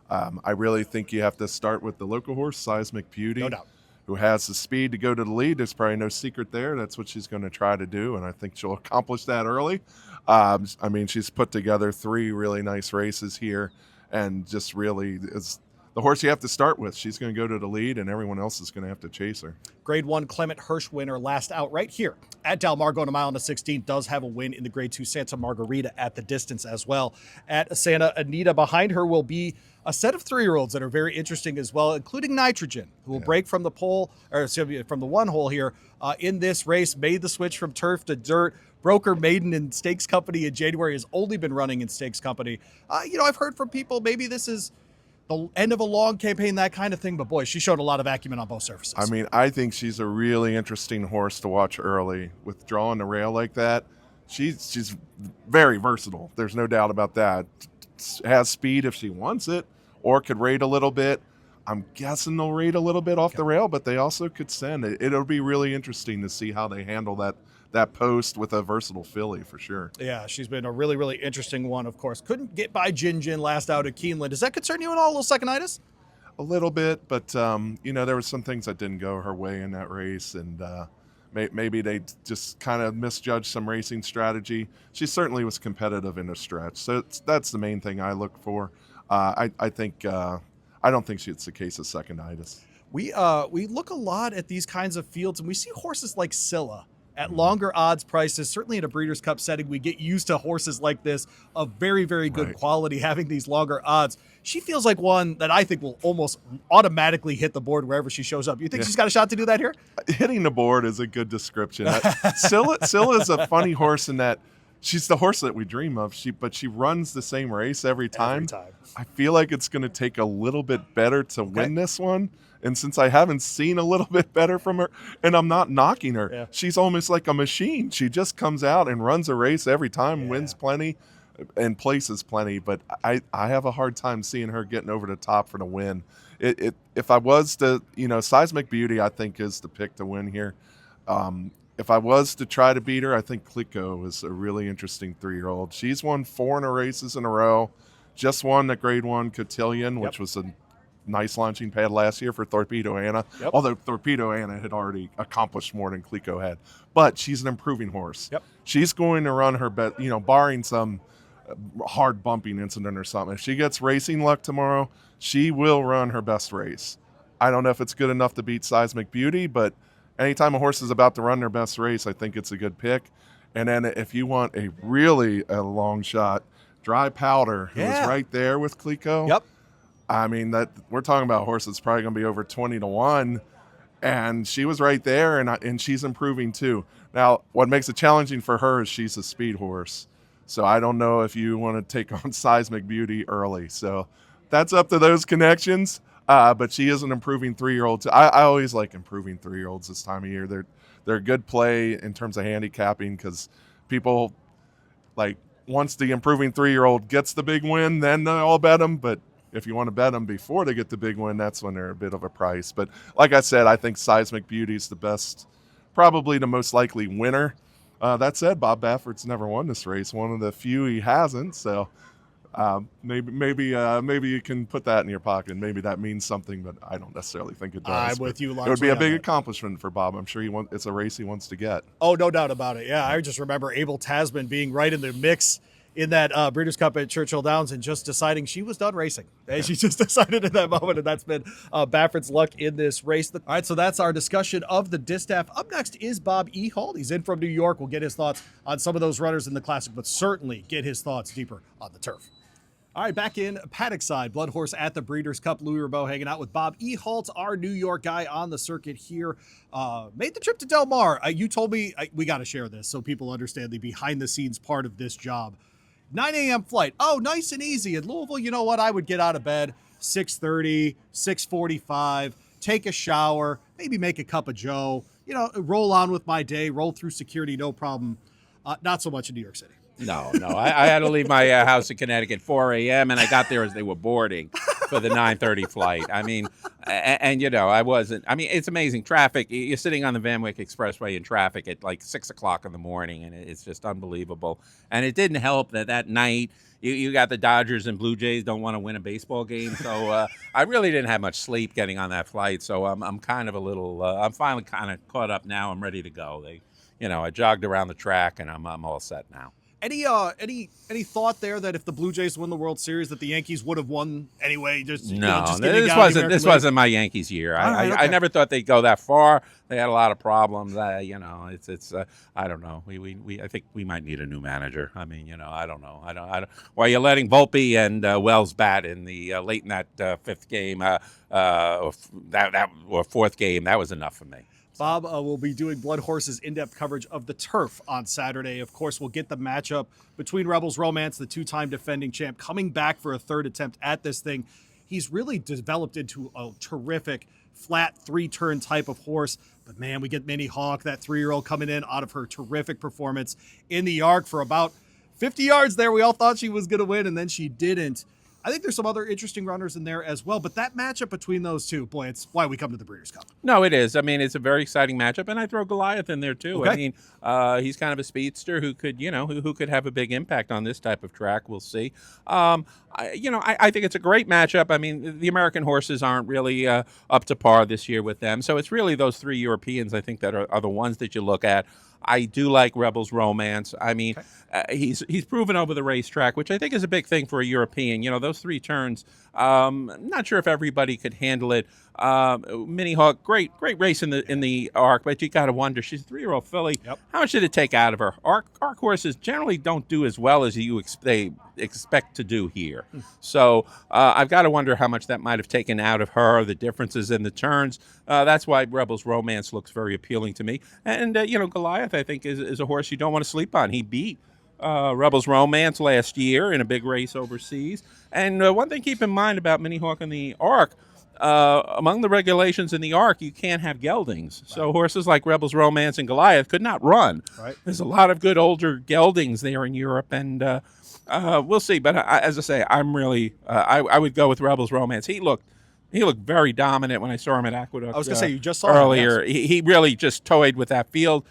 Speaker 4: I really think you have to start with the local horse, Seismic Beauty,
Speaker 1: no doubt,
Speaker 4: who has the speed to go to the lead. There's probably no secret there. That's what she's going to try to do, and I think she'll accomplish that early. I mean, she's put together 3 really nice races here, and just really is the horse you have to start with. She's going to go to the lead, and everyone else is going to have to chase her.
Speaker 1: Grade 1 Clement Hirsch winner last out right here at Del Mar, going a mile and a 16, does have a win in the Grade 2 Santa Margarita at the distance as well. At Santa Anita, behind her will be a set of 3-year-olds that are very interesting as well, including Nitrogen, who will break from the from the one hole here in this race, made the switch from turf to dirt. Broker maiden in Stakes Company in January, has only been running in Stakes Company. I've heard from people, maybe this is the end of a long campaign, that kind of thing. But boy, she showed a lot of acumen on both surfaces.
Speaker 4: I mean, I think she's a really interesting horse to watch early. With drawing the rail like that, she's very versatile. There's no doubt about that. Has speed if she wants it, or could rate a little bit. I'm guessing they'll rate a little bit off the rail, but they also could send. It'll be really interesting to see how they handle that post with a versatile filly for sure.
Speaker 1: Yeah, she's been a really, really interesting one, of course. Couldn't get by Jin Jin last out at Keeneland. Does that concern you at all, a little second-itis?
Speaker 4: A little bit, but there were some things that didn't go her way in that race, and maybe they just kind of misjudged some racing strategy. She certainly was competitive in a stretch, so that's the main thing I look for. I think I don't think it's the case of second-itis.
Speaker 1: We look a lot at these kinds of fields, and we see horses like Scylla at longer odds prices. Certainly in a Breeders' Cup setting, we get used to horses like this of very, very good quality having these longer odds. She feels like one that I think will almost automatically hit the board wherever she shows up. You think she's got a shot to do that here? Hitting
Speaker 4: the board is a good description. Scylla is a funny horse in that she's the horse that we dream of. But she runs the same race every time. I feel like it's going to take a little bit better to win this one. And since I haven't seen a little bit better from her, and I'm not knocking her, she's almost like a machine. She just comes out and runs a race every time, wins plenty, and places plenty. But I have a hard time seeing her getting over the top for the win. If I was to, Seismic Beauty, I think is the pick to win here. If I was to try to beat her, I think Clico is a really interesting 3-year-old. She's won 4 races in a row. Just won the Grade 1 Cotillion, which was a nice launching pad last year for Torpedo Anna, although Torpedo Anna had already accomplished more than Clico had. But she's an improving horse. She's going to run her best, barring some hard bumping incident or something. If she gets racing luck tomorrow, she will run her best race. I don't know if it's good enough to beat Seismic Beauty, but anytime a horse is about to run their best race, I think it's a good pick. And then if you want a really long shot, Dry Powder, who was right there with Clico. I mean, that we're talking about a horse that's probably going to be over 20-1, and she was right there, and she's improving too. Now, what makes it challenging for her is she's a speed horse, so I don't know if you want to take on Seismic Beauty early. So that's up to those connections. But she is an improving 3-year-old. I always like improving 3-year-olds this time of year. They're a good play in terms of handicapping because people like once the improving 3-year-old gets the big win, then they all bet them, but if you want to bet them before they get the big win, that's when they're a bit of a price. But like I said, I think Seismic Beauty is the best, probably the most likely winner. That said, Bob Baffert's never won this race. One of the few he hasn't. So maybe you can put that in your pocket. Maybe that means something, but I don't necessarily think it does.
Speaker 1: I'm with you.
Speaker 4: It would be a big accomplishment for Bob. I'm sure it's a race he wants to get.
Speaker 1: Oh, no doubt about it. Yeah, I just remember Abel Tasman being right in the mix in that Breeders' Cup at Churchill Downs and just deciding she was done racing. And she just decided at that moment, and that's been Baffert's luck in this race. All right, so that's our discussion of the Distaff. Up next is Bob Ehalt. He's in from New York. We'll get his thoughts on some of those runners in the Classic, but certainly get his thoughts deeper on the turf. All right, back in Paddock side, BloodHorse at the Breeders' Cup. Louie Rabaut hanging out with Bob Ehalt, our New York guy on the circuit here. Made the trip to Del Mar. You told me, we got to share this so people understand the behind-the-scenes part of this job. 9 a.m. flight. Oh, nice and easy. In Louisville, you know what? I would get out of bed 6:30, 6:45, take a shower, maybe make a cup of joe, roll on with my day, roll through security, no problem. Not so much in New York City.
Speaker 5: No. I had to leave my house in Connecticut at 4 a.m., and I got there as they were boarding for the 9:30 flight. I mean, I wasn't. I mean, it's amazing. Traffic, you're sitting on the Van Wyck Expressway in traffic at like 6 o'clock in the morning, and it's just unbelievable. And it didn't help that night you got the Dodgers and Blue Jays don't want to win a baseball game. So I really didn't have much sleep getting on that flight. So I'm kind of a little, I'm finally kind of caught up now. I'm ready to go. I jogged around the track, and I'm all set now.
Speaker 1: Any thought there that if the Blue Jays win the World Series that the Yankees would have won anyway?
Speaker 5: This wasn't my Yankees year. I never thought they'd go that far. They had a lot of problems. It's I don't know. I think we might need a new manager. I mean, I don't know. I don't. While you're letting Volpe and Wells bat in the late in that fifth game, or fourth game, that was enough for me.
Speaker 1: Bob will be doing BloodHorse's in-depth coverage of the turf on Saturday. Of course, we'll get the matchup between Rebels Romance, the two-time defending champ, coming back for a third attempt at this thing. He's really developed into a terrific flat three-turn type of horse. But, man, we get Minnie Hawk, that 3-year-old coming in out of her terrific performance in the Arc for about 50 yards there. We all thought she was going to win, and then she didn't. I think there's some other interesting runners in there as well, but that matchup between those two, boy, it's why we come to the Breeders' Cup.
Speaker 5: No, it is. I mean, it's a very exciting matchup, and I throw Goliath in there too.
Speaker 1: Okay.
Speaker 5: I mean, he's kind of a speedster who could, who could have a big impact on this type of track. We'll see. I think it's a great matchup. I mean, the American horses aren't really up to par this year with them, so it's really those three Europeans, I think, that are the ones that you look at. I do like Rebels Romance. I mean, he's proven over the racetrack, which I think is a big thing for a European. Those 3 turns. Not sure if everybody could handle it. Mini Hawk, great race in the ARC, but you got to wonder, she's a 3-year-old filly.
Speaker 1: Yep.
Speaker 5: How much did it take out of her? ARC horses generally don't do as well as they expect to do here. So I've got to wonder how much that might have taken out of her, the differences in the turns. That's why Rebels Romance looks very appealing to me. And, Goliath, I think, is a horse you don't want to sleep on. He beat Rebels Romance last year in a big race overseas. And one thing to keep in mind about Mini Hawk and the ARC, among the regulations in the ARC, you can't have geldings. Right. So horses like Rebels Romance and Goliath could not run. Right. There's a lot of good older geldings there in Europe, and we'll see. But as I say, I'm really I would go with Rebels Romance. He looked very dominant when I saw him at Aqueduct.
Speaker 1: I was going to say, you just saw
Speaker 5: earlier.
Speaker 1: Him, yes.
Speaker 5: He really just toyed with that field.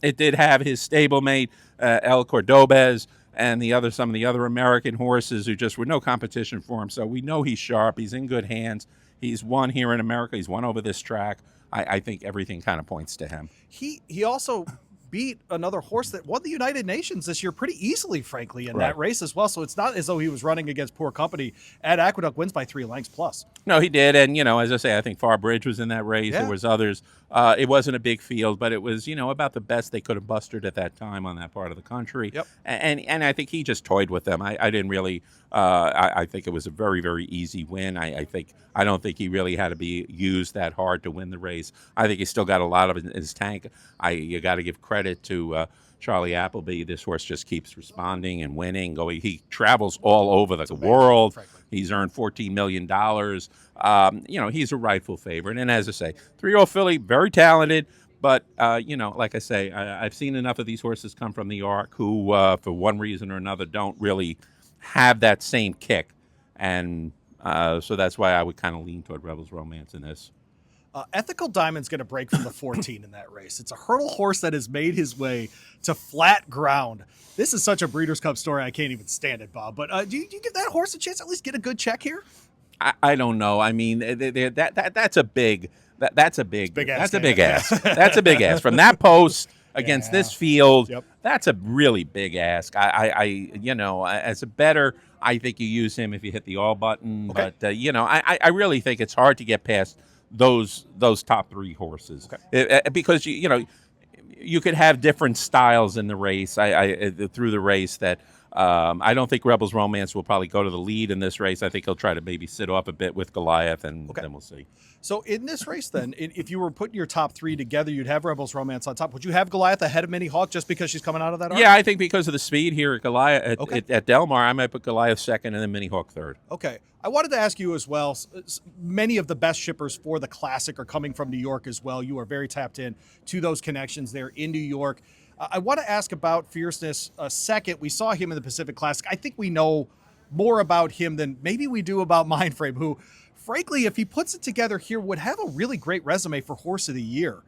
Speaker 5: It did have his stablemate, El Cordobez, and some of the other American horses who just were no competition for him. So we know he's sharp. He's in good hands. He's won here in America. He's won over this track. I think everything kind of points to him.
Speaker 1: He also beat another horse that won the United Nations this year pretty easily, frankly, in that race as well. So it's not as though he was running against poor company. At Aqueduct, wins by 3 lengths plus.
Speaker 5: No, he did. And, as I say, I think Far Bridge was in that race. Yeah. There was others. It wasn't a big field, but it was, about the best they could have mustered at that time on that part of the country.
Speaker 1: Yep.
Speaker 5: And I think he just toyed with them. I didn't really I think it was a very, very easy win. I don't think he really had to be used that hard to win the race. I think he's still got a lot of it in his tank. You got to give credit to Charlie Appleby. This horse just keeps responding and winning. He travels all over the world. Frankly. He's earned $14 million. He's a rightful favorite. And as I say, 3-year-old filly, very talented. But, like I say, I've seen enough of these horses come from the ARC who, for one reason or another, don't really have that same kick. And so that's why I would kind of lean toward Rebels Romance in this.
Speaker 1: Ethical Diamond's going to break from the 14 in that race. It's a hurdle horse that has made his way to flat ground. This is such a Breeders' Cup story. I can't even stand it, Bob. But do you give that horse a chance to at least get a good check here?
Speaker 5: I don't know. I mean, that's a big ask. That's a big ask from that post against this field. Yep. That's a really big ask. As a bettor, I think you use him if you hit the all button. Okay. But I really think it's hard to get past those top 3 horses because you could have different styles in the race. Through the race that. I don't think Rebels Romance will probably go to the lead in this race. I think he'll try to maybe sit off a bit with Goliath, and then we'll see.
Speaker 1: So in this race, then, if you were putting your top 3 together, you'd have Rebels Romance on top. Would you have Goliath ahead of Mini Hawk just because she's coming out of that arc?
Speaker 5: Yeah, I think because of the speed here at Goliath at Del Mar, I might put Goliath second and then Mini Hawk third. Okay.
Speaker 1: I wanted to ask you as well, many of the best shippers for the Classic are coming from New York as well. You are very tapped in to those connections there in New York. I want to ask about Fierceness second. We saw him in the Pacific Classic. I think we know more about him than maybe we do about Mindframe, who, frankly, if he puts it together here, would have a really great resume for Horse of the Year.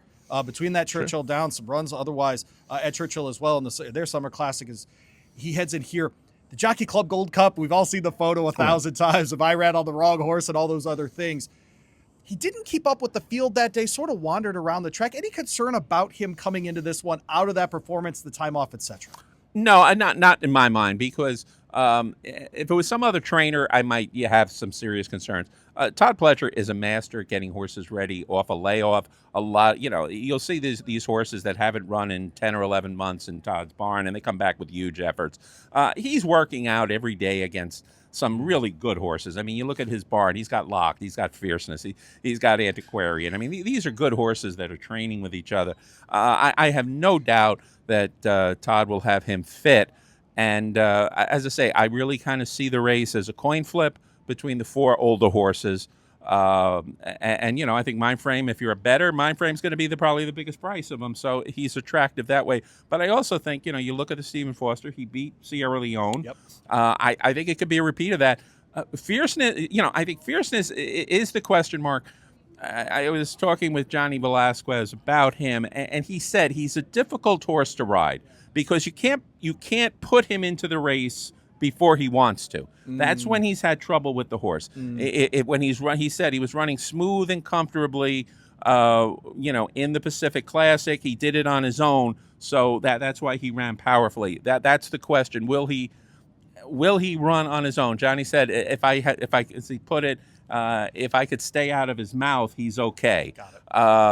Speaker 1: Between that Churchill Downs, some runs otherwise at Churchill as well in their Summer Classic as he heads in here. The Jockey Club Gold Cup, we've all seen the photo 1,000 times of I ran on the wrong horse and all those other things. He didn't keep up with the field that day, sort of wandered around the track. Any concern about him coming into this one out of that performance, the time off, etc.?
Speaker 5: No, not in my mind, because if it was some other trainer, I might have some serious concerns. Todd Pletcher is a master at getting horses ready off a layoff. A lot, you'll see these horses that haven't run in 10 or 11 months in Todd's barn, and they come back with huge efforts. He's working out every day against some really good horses. I mean, you look at his barn, he's got Locked, he's got Fierceness, he's got Antiquarian. I mean, these are good horses that are training with each other. I have no doubt that Todd will have him fit. And as I say, I really kind of see the race as a coin flip between the 4 older horses. And I think Mindframe, if you're a bettor, Mindframe's going to be probably the biggest price of them, so he's attractive that way. But I also think, you look at the Stephen Foster, he beat Sierra Leone.
Speaker 1: Yep.
Speaker 5: I think it could be a repeat of that. Fierceness, I think fierceness is the question mark. I was talking with Johnny Velasquez about him, and he said he's a difficult horse to ride because you can't put him into the race before he wants to. That's when he's had trouble with the horse. When he said he was running smooth and comfortably, in the Pacific Classic. He did it on his own, so that's why he ran powerfully. That's the question. Will he run on his own? Johnny said if I could stay out of his mouth, he's okay.
Speaker 1: Got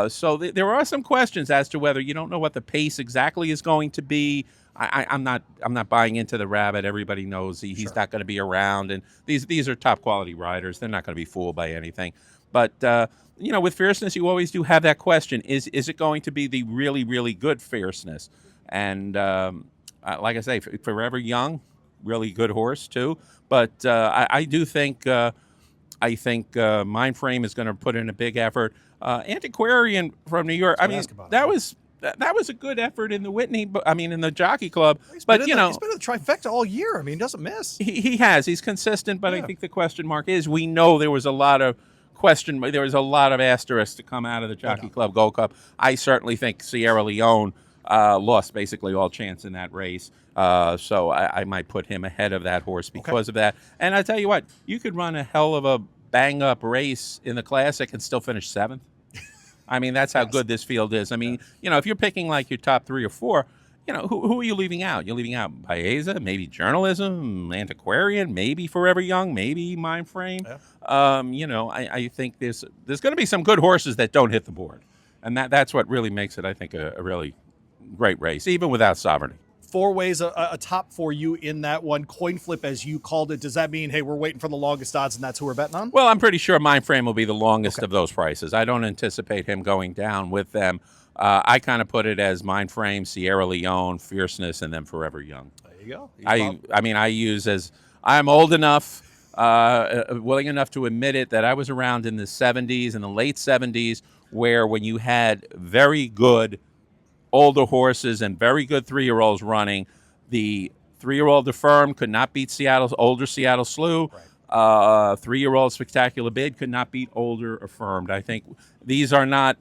Speaker 1: it.
Speaker 5: So there are some questions as to whether you don't know what the pace exactly is going to be. I'm not buying into the Rabaut. Everybody knows he's not going to be around, and these are top quality riders. They're not going to be fooled by anything. But with fierceness, you always do have that question: is it going to be the really, really good fierceness? And like I say, Forever Young, really good horse too. But I do think Mindframe is going to put in a big effort. Antiquarian from New York. I mean, that was a good effort in the Whitney, in the Jockey Club.
Speaker 1: He's been in the trifecta all year. I mean, he doesn't miss.
Speaker 5: He has. He's consistent, but I think the question mark is we know there was a lot of asterisks to come out of the Jockey Club Gold Cup. I certainly think Sierra Leone lost basically all chance in that race. So I might put him ahead of that horse because of that. And I tell you what, you could run a hell of a bang-up race in the Classic and still finish 7th. I mean, that's how good this field is. I mean, if you're picking like your top 3 or 4, who are you leaving out? You're leaving out Baeza, maybe Journalism, Antiquarian, maybe Forever Young, maybe Mindframe. Yeah. I think there's going to be some good horses that don't hit the board. And that's what really makes it, I think, a really great race, even without Sovereignty.
Speaker 1: 4 ways a top for you in that one. Coin flip, as you called it. Does that mean, hey, we're waiting for the longest odds and that's who we're betting on?
Speaker 5: Well, I'm pretty sure Mindframe will be the longest of those prices. I don't anticipate him going down with them. I kind of put it as Mindframe, Sierra Leone, Fierceness, and then Forever Young.
Speaker 1: There you go.
Speaker 5: I'm old enough, willing enough to admit it, that I was around in the 70s, in the late 70s, where when you had very good older horses and very good 3-year-olds running, the 3-year-old Affirmed could not beat older Seattle Slew. Right. 3-year-old Spectacular Bid could not beat older Affirmed. I think these are not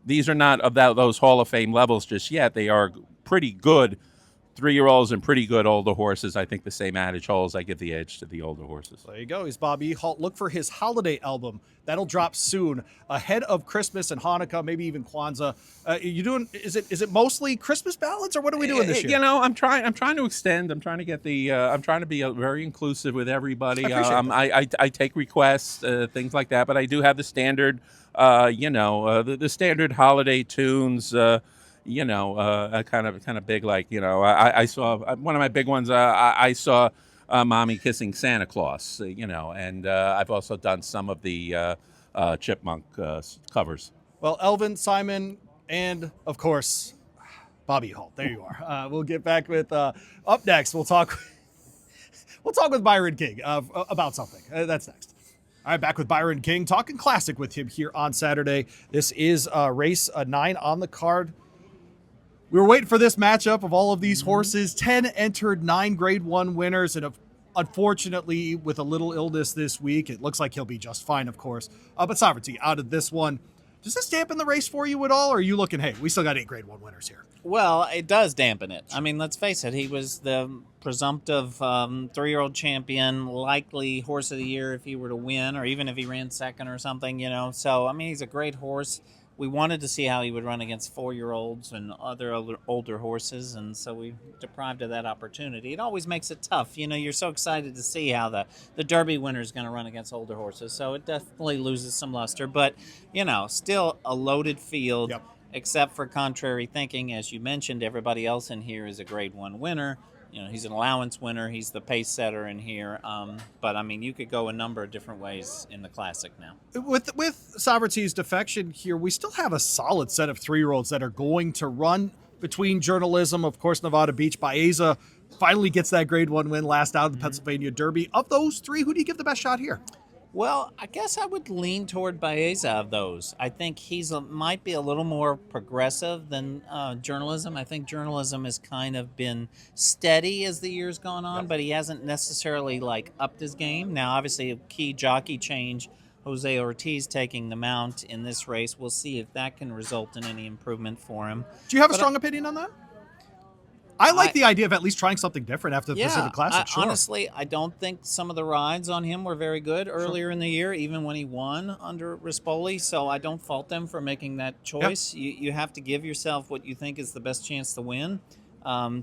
Speaker 5: of those Hall of Fame levels just yet. They are pretty good 3-year-olds and pretty good older horses. I think the same adage holds. I give the edge to the older horses.
Speaker 1: There you go. He's Bob Ehalt. Look for his holiday album. That'll drop soon, ahead of Christmas and Hanukkah, maybe even Kwanzaa. Is it mostly Christmas ballads, or what are we doing this year?
Speaker 5: I'm trying to extend. I'm trying to get I'm trying to be very inclusive with everybody. I take requests, things like that, but I do have the standard, the standard holiday tunes. Kind of big, like, I saw one of my big ones. I saw Mommy Kissing Santa Claus, and I've also done some of the Chipmunk covers.
Speaker 1: Well, Elvin, Simon, and of course, Bob Ehalt. There you are. We'll get back with up next. We'll talk with Byron King about something. That's next. All right, back with Byron King, talking classic with him here on Saturday. This is race 9 on the card. We were waiting for this matchup of all of these horses. 10 entered, 9 Grade 1 winners, and unfortunately, with a little illness this week, it looks like he'll be just fine, of course. But Sovereignty out of this one. Does this dampen the race for you at all, or are you looking, hey, we still got 8 Grade 1 winners here?
Speaker 3: Well, it does dampen it. I mean, let's face it, he was the presumptive 3-year-old champion, likely horse of the year if he were to win, or even if he ran second or something, So, I mean, he's a great horse. We wanted to see how he would run against 4-year-olds and other older horses, and so we deprived of that opportunity. It always makes it tough. You're so excited to see how the Derby winner is going to run against older horses, so it definitely loses some luster. But, still a loaded field, except for contrary thinking. As you mentioned, everybody else in here is a Grade 1 winner. He's an allowance winner. He's the pace setter in here. But, I mean, you could go a number of different ways in the Classic now.
Speaker 1: With Sovereignty's defection here, we still have a solid set of 3-year-olds that are going to run between Journalism. Of course, Nevada Beach. Baeza finally gets that Grade 1 win last out of the Pennsylvania Derby. Of those 3, who do you give the best shot here?
Speaker 3: Well, I guess I would lean toward Baeza of those. I think might be a little more progressive than journalism. I think journalism has kind of been steady as the years gone on, but he hasn't necessarily like upped his game. Now, obviously, a key jockey change, Jose Ortiz taking the mount in this race. We'll see if that can result in any improvement for him.
Speaker 1: Do you have a strong opinion on that? I like the idea of at least trying something different after the Pacific Classic. Sure.
Speaker 3: Honestly, I don't think some of the rides on him were very good earlier in the year, even when he won under Rispoli. So I don't fault them for making that choice. Yep. You have to give yourself what you think is the best chance to win.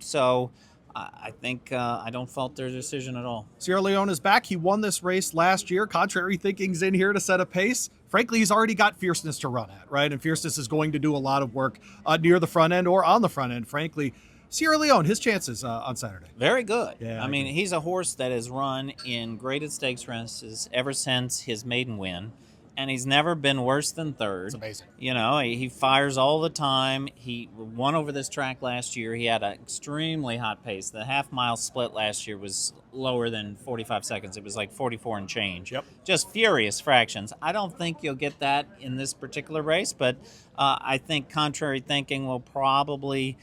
Speaker 3: So I think I don't fault their decision at all.
Speaker 1: Sierra Leone is back. He won this race last year. Contrary thinking's in here to set a pace. Frankly, he's already got fierceness to run at, right? And fierceness is going to do a lot of work near the front end or on the front end, frankly. Sierra Leone, his chances on Saturday.
Speaker 3: Very good.
Speaker 1: Yeah,
Speaker 3: I mean, he's a horse that has run in graded stakes races ever since his maiden win, and he's never been worse than third.
Speaker 1: It's amazing.
Speaker 3: You know, he fires all the time. He won over this track last year. He had an extremely hot pace. The half-mile split last year was lower than 45 seconds. It was like 44 and change.
Speaker 1: Yep.
Speaker 3: Just furious fractions. I don't think you'll get that in this particular race, but I think contrary thinking will probably,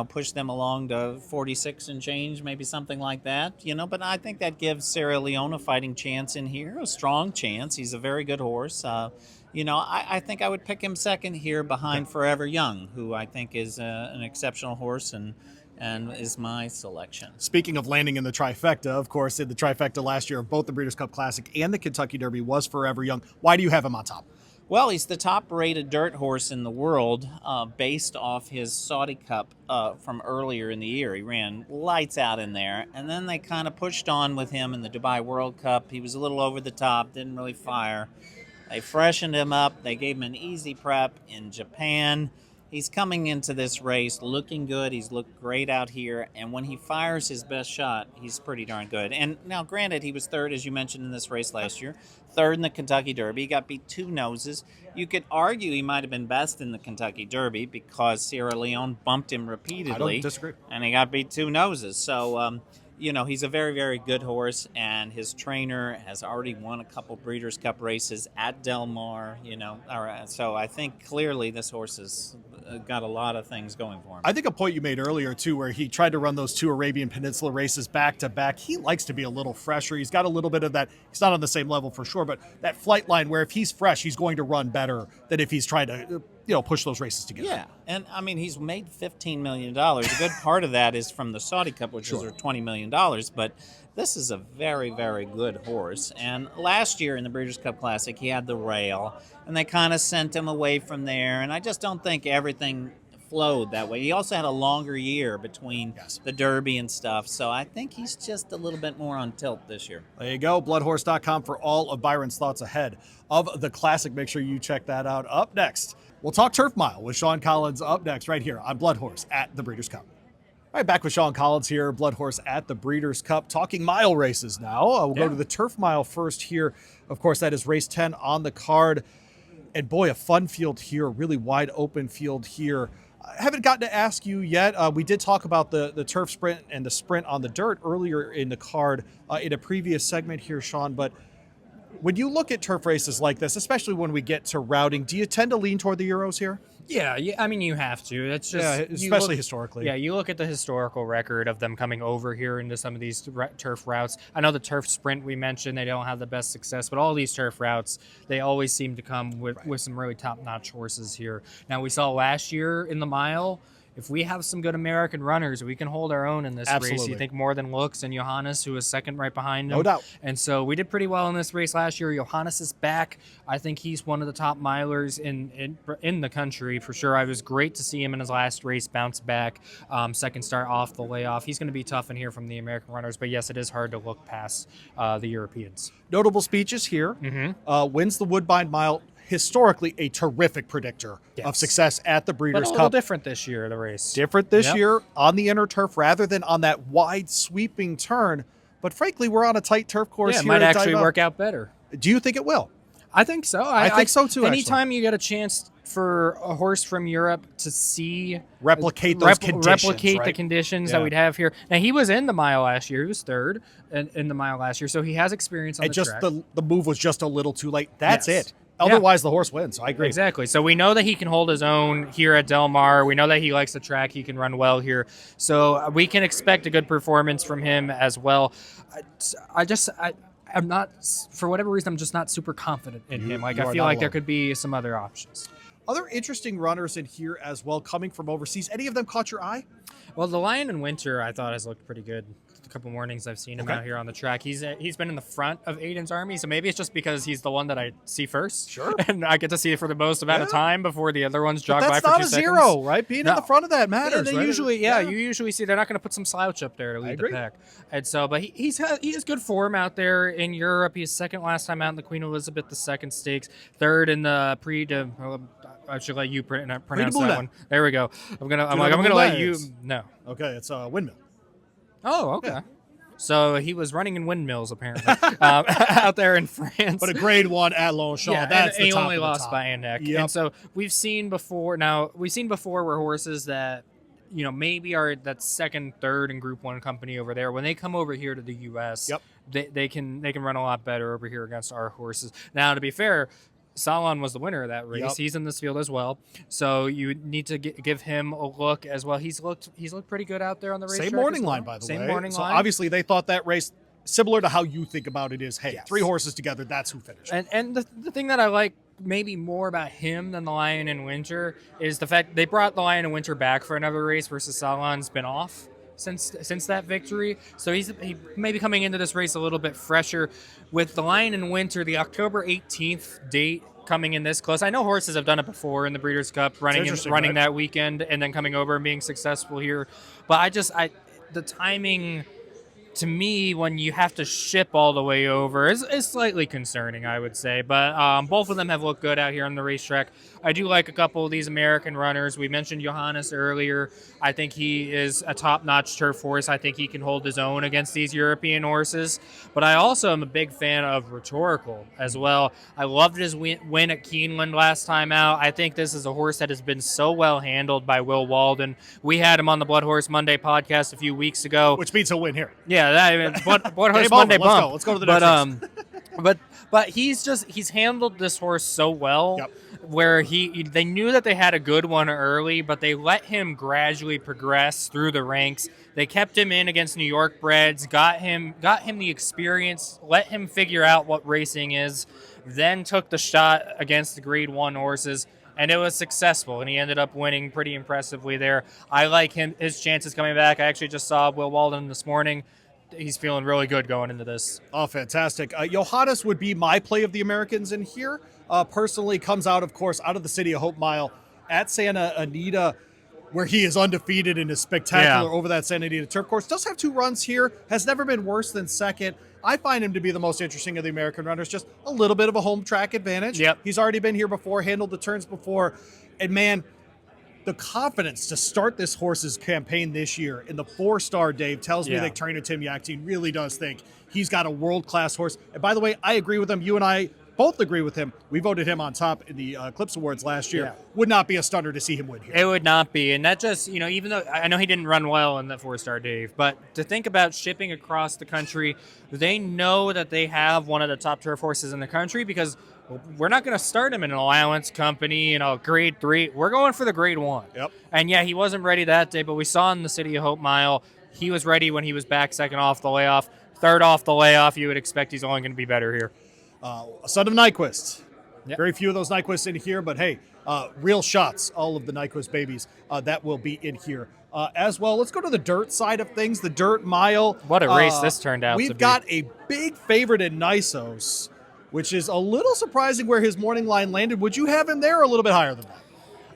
Speaker 3: push them along to 46 and change, maybe something like that, But I think that gives Sierra Leone a fighting chance in here, a strong chance. He's a very good horse. I think I would pick him second here behind Forever Young, who I think is an exceptional horse and is my selection.
Speaker 1: Speaking of landing in the trifecta, of course, in the trifecta last year of both the Breeders' Cup Classic and the Kentucky Derby was Forever Young. Why do you have him on top?
Speaker 3: Well, he's the top-rated dirt horse in the world based off his Saudi Cup from earlier in the year. He ran lights out in there, and then they kind of pushed on with him in the Dubai World Cup. He was a little over the top, didn't really fire. They freshened him up. They gave him an easy prep in Japan. He's coming into this race looking good. He's looked great out here. And when he fires his best shot, he's pretty darn good. And now, granted, he was third, as you mentioned, in this race last year. Third in the Kentucky Derby. He got beat 2 noses. You could argue he might have been best in the Kentucky Derby because Sierra Leone bumped him repeatedly.
Speaker 1: I don't disagree.
Speaker 3: And he got beat 2 noses. So, he's a very, very good horse, and his trainer has already won a couple Breeders' Cup races at Del Mar, So I think clearly this horse has got a lot of things going for him.
Speaker 1: I think a point you made earlier, too, where he tried to run those 2 Arabian Peninsula races back-to-back, he likes to be a little fresher. He's got a little bit of that. He's not on the same level for sure, but that flight line where if he's fresh, he's going to run better than if he's trying to push those races together.
Speaker 3: Yeah, and I mean, he's made $15 million. A good part of that is from the Saudi Cup, which is $20 million, but this is a very, very good horse. And last year in the Breeders' Cup Classic, he had the rail, and they kind of sent him away from there, and I just don't think everything flowed that way. He also had a longer year between the Derby and stuff, so I think he's just a little bit more on tilt this year.
Speaker 1: There you go, bloodhorse.com for all of Byron's thoughts ahead of the Classic. Make sure you check that out. Up next, we'll talk Turf Mile with Sean Collins up next right here on Blood Horse at the Breeders' Cup. All right, back with Sean Collins here, Blood Horse at the Breeders' Cup, talking mile races now. We'll go to the Turf Mile first here. Of course, that is race 10 on the card. And boy, a fun field here, really wide open field here. I haven't gotten to ask you yet. We did talk about the turf sprint and the sprint on the dirt earlier in the card in a previous segment here, Sean. But when you look at turf races like this, especially when we get to routing, do you tend to lean toward the Euros here?
Speaker 2: Yeah, I mean, you have to. It's just
Speaker 1: especially historically.
Speaker 2: Yeah, you look at the historical record of them coming over here into some of these turf routes. I know the turf sprint we mentioned, they don't have the best success, but all these turf routes, they always seem to come with some really top-notch horses here. Now, we saw last year in the mile, if we have some good American runners, we can hold our own in this race. You think more than Looks and Johannes, who is second right behind him.
Speaker 1: No doubt.
Speaker 2: And so we did pretty well in this race last year. Johannes is back. I think he's one of the top milers in the country for sure. I was great to see him in his last race bounce back. Second start off the layoff. He's going to be tough in here from the American runners, but yes, it is hard to look past the Europeans.
Speaker 1: Notable speeches here. Wins the Woodbine Mile. Historically, a terrific predictor of success at the Breeders' Cup.
Speaker 2: But a little different this year, the race.
Speaker 1: Different this year on the inner turf rather than on that wide sweeping turn. But frankly, we're on a tight turf course here.
Speaker 2: It might actually work out better.
Speaker 1: Do you think it will?
Speaker 2: I think so.
Speaker 1: I think so too.
Speaker 2: Anytime you get a chance for a horse from Europe to
Speaker 1: replicate those conditions,
Speaker 2: replicate
Speaker 1: right?
Speaker 2: the conditions that we'd have here. Now he was in the mile last year. He was third in the mile last year, so he has experience on the track.
Speaker 1: The move was just a little too late. That's
Speaker 2: Yes.
Speaker 1: it. Otherwise, the horse wins. I agree.
Speaker 2: Exactly. So we know that he can hold his own here at Del Mar. We know that he likes the track. He can run well here. So we can expect a good performance from him as well. I'm not, for whatever reason, I'm just not super confident in him. Like, I feel like there could be some other options.
Speaker 1: Other interesting runners in here as well, coming from overseas. Any of them caught your eye?
Speaker 2: Well, the Lion in Winter, I thought, has looked pretty good. A couple mornings I've seen him out here on the track. He's been in the front of Aiden's Army, so maybe it's just because he's the one that I see first.
Speaker 1: Sure.
Speaker 2: And I get to see it for the most amount of time before the other ones jog by for 2 seconds.
Speaker 1: That's not a zero, right? Being in the front of that matters.
Speaker 2: They
Speaker 1: right?
Speaker 2: usually, you usually see they're not going to put some slouch up there to lead the pack. And so, but he has good form out there in Europe. He's second last time out in the Queen Elizabeth II Stakes, third in the I should let you pronounce that one. There we go. I'm gonna let you. No.
Speaker 1: Okay, it's a windmill.
Speaker 2: Oh, okay. Yeah. So he was running in windmills apparently out there in France.
Speaker 1: But a grade 1 at Longchamp.
Speaker 2: Yeah,
Speaker 1: that's
Speaker 2: and
Speaker 1: the top
Speaker 2: he only
Speaker 1: of the
Speaker 2: lost
Speaker 1: top.
Speaker 2: by a neck.
Speaker 1: Yep.
Speaker 2: And so we've seen before where horses that maybe are that second, third in Group 1 company over there, when they come over here to the US, they can run a lot better over here against our horses. Now, to be fair, Salon was the winner of that race. Yep. He's in this field as well, so you need to give him a look as well. He's looked pretty good out there on the racetrack.
Speaker 1: Same morning line, by the way.
Speaker 2: Same morning line.
Speaker 1: So obviously they thought that race, similar to how you think about it, is three horses together. That's who finished.
Speaker 2: And the thing that I like maybe more about him than the Lion in Winter is the fact they brought the Lion in Winter back for another race versus Salon's been off since that victory. So he may be coming into this race a little bit fresher. With the Lion in Winter, the October 18th date coming in this close. I know horses have done it before in the Breeders' Cup, running that weekend and then coming over and being successful here. But the timing, to me, when you have to ship all the way over is slightly concerning, I would say. But both of them have looked good out here on the racetrack. I do like a couple of these American runners. We mentioned Johannes earlier. I think he is a top-notch turf horse. I think he can hold his own against these European horses. But I also am a big fan of Rhetorical as well. I loved his win at Keeneland last time out. I think this is a horse that has been so well handled by Will Walden. We had him on the BloodHorse Monday podcast a few weeks ago.
Speaker 1: Which means he'll win here.
Speaker 2: Yeah, BloodHorse Monday bump.
Speaker 1: Let's go to the next race.
Speaker 2: But he's handled this horse so well. Yep. Where they knew that they had a good one early, but they let him gradually progress through the ranks. They kept him in against New York breds, got him the experience, let him figure out what racing is, then took the shot against the Grade 1 horses, and it was successful, and he ended up winning pretty impressively there. I like his chances coming back. I actually just saw Will Walden this morning. He's feeling really good going into this.
Speaker 1: Oh, fantastic. Johannes would be my play of the Americans in here. Personally, comes out, of course, out of the City of Hope Mile at Santa Anita, where he is undefeated and is spectacular over that Santa Anita turf course. Does have 2 runs here. Has never been worse than second. I find him to be the most interesting of the American runners. Just a little bit of a home track advantage.
Speaker 2: Yep.
Speaker 1: He's already been here before, handled the turns before. And, man, the confidence to start this horse's campaign this year in the 4-star Dave tells me that trainer Tim Yaktine really does think he's got a world-class horse. And by the way, I agree with him. You and I both agree with him. We voted him on top in the Eclipse Awards last year. Yeah. Would not be a stunner to see him win here.
Speaker 2: It would not be. And that just, even though I know he didn't run well in that 4-star Dave, but to think about shipping across the country, they know that they have one of the top turf horses in the country because we're not going to start him in an allowance company, grade 3. We're going for the grade 1.
Speaker 1: Yep.
Speaker 2: And he wasn't ready that day, but we saw in the City of Hope Mile, he was ready when he was back second off the layoff. Third off the layoff, you would expect he's only going to be better here.
Speaker 1: A son of Nyquist. Yep. Very few of those Nyquists in here, but hey, real shots, all of the Nyquist babies that will be in here as well. Let's go to the dirt side of things, the dirt mile.
Speaker 2: What a race this turned out to be.
Speaker 1: We've got a big favorite in Nisos, which is a little surprising where his morning line landed. Would you have him there or a little bit higher than that?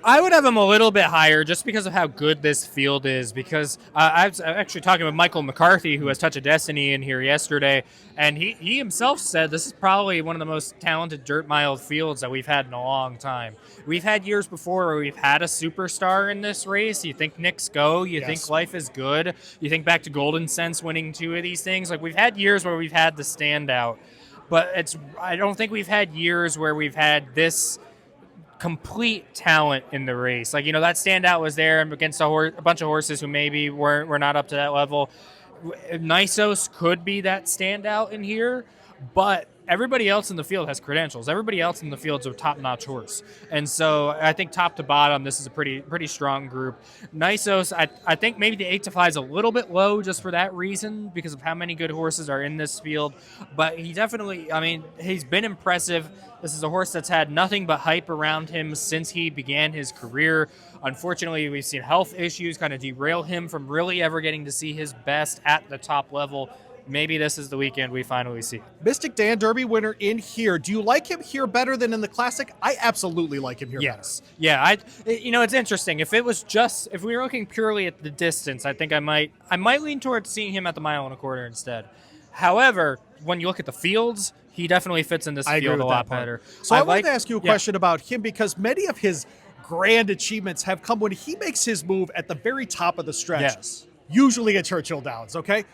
Speaker 2: I would have him a little bit higher just because of how good this field is. Because I was actually talking with Michael McCarthy, who has Touch of Destiny in here yesterday, and he himself said this is probably one of the most talented dirt mile fields that we've had in a long time. We've had years before where we've had a superstar in this race. You think Knicks Go, you think Life is Good, you think back to Golden Sense winning 2 of these things. Like we've had years where we've had the standout. but I don't think we've had years where we've had this complete talent in the race. Like, that standout was there against a bunch of horses who maybe were not up to that level. Nysos could be that standout in here, but everybody else in the field has credentials. Everybody else in the field's a top-notch horse. And so I think top to bottom, this is a pretty strong group. Nysos, I think maybe the 8-5 is a little bit low just for that reason because of how many good horses are in this field. But he definitely, he's been impressive. This is a horse that's had nothing but hype around him since he began his career. Unfortunately, we've seen health issues kind of derail him from really ever getting to see his best at the top level. Maybe this is the weekend we finally see it.
Speaker 1: Mystic Dan, Derby winner in here. Do you like him here better than in the Classic? I absolutely like him here
Speaker 2: yes. better. Yeah, it's interesting. If we were looking purely at the distance, I think I might lean towards seeing him at the 1.25 miles instead. However, when you look at the fields, he definitely fits in this field a lot better.
Speaker 1: So I wanted to ask you a question about him because many of his grand achievements have come when he makes his move at the very top of the stretch.
Speaker 2: Yes.
Speaker 1: Usually at Churchill Downs, okay?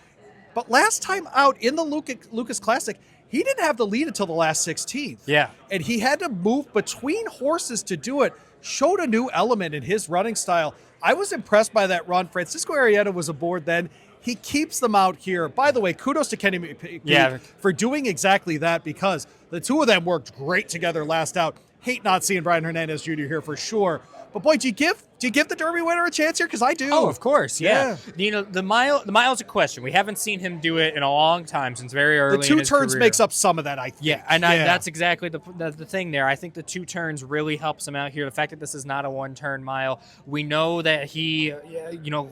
Speaker 1: But last time out in the Lucas Classic, he didn't have the lead until the last 16th.
Speaker 2: Yeah.
Speaker 1: And he had to move between horses to do it. Showed a new element in his running style. I was impressed by that run. Francisco Arrieta was aboard then. He keeps them out here. By the way, kudos to Kenny McPeak for doing exactly that because the two of them worked great together last out. Hate not seeing Brian Hernandez Jr. here for sure. But boy, do you give the Derby winner a chance here? Because I do.
Speaker 2: Oh, of course, yeah. The mile's a question. We haven't seen him do it in a long time since very early.
Speaker 1: The two
Speaker 2: in his
Speaker 1: turns
Speaker 2: career.
Speaker 1: makes up some of that, I think.
Speaker 2: Yeah, and that's exactly the thing there. I think the 2 turns really helps him out here. The fact that this is not a 1-turn mile, we know that he,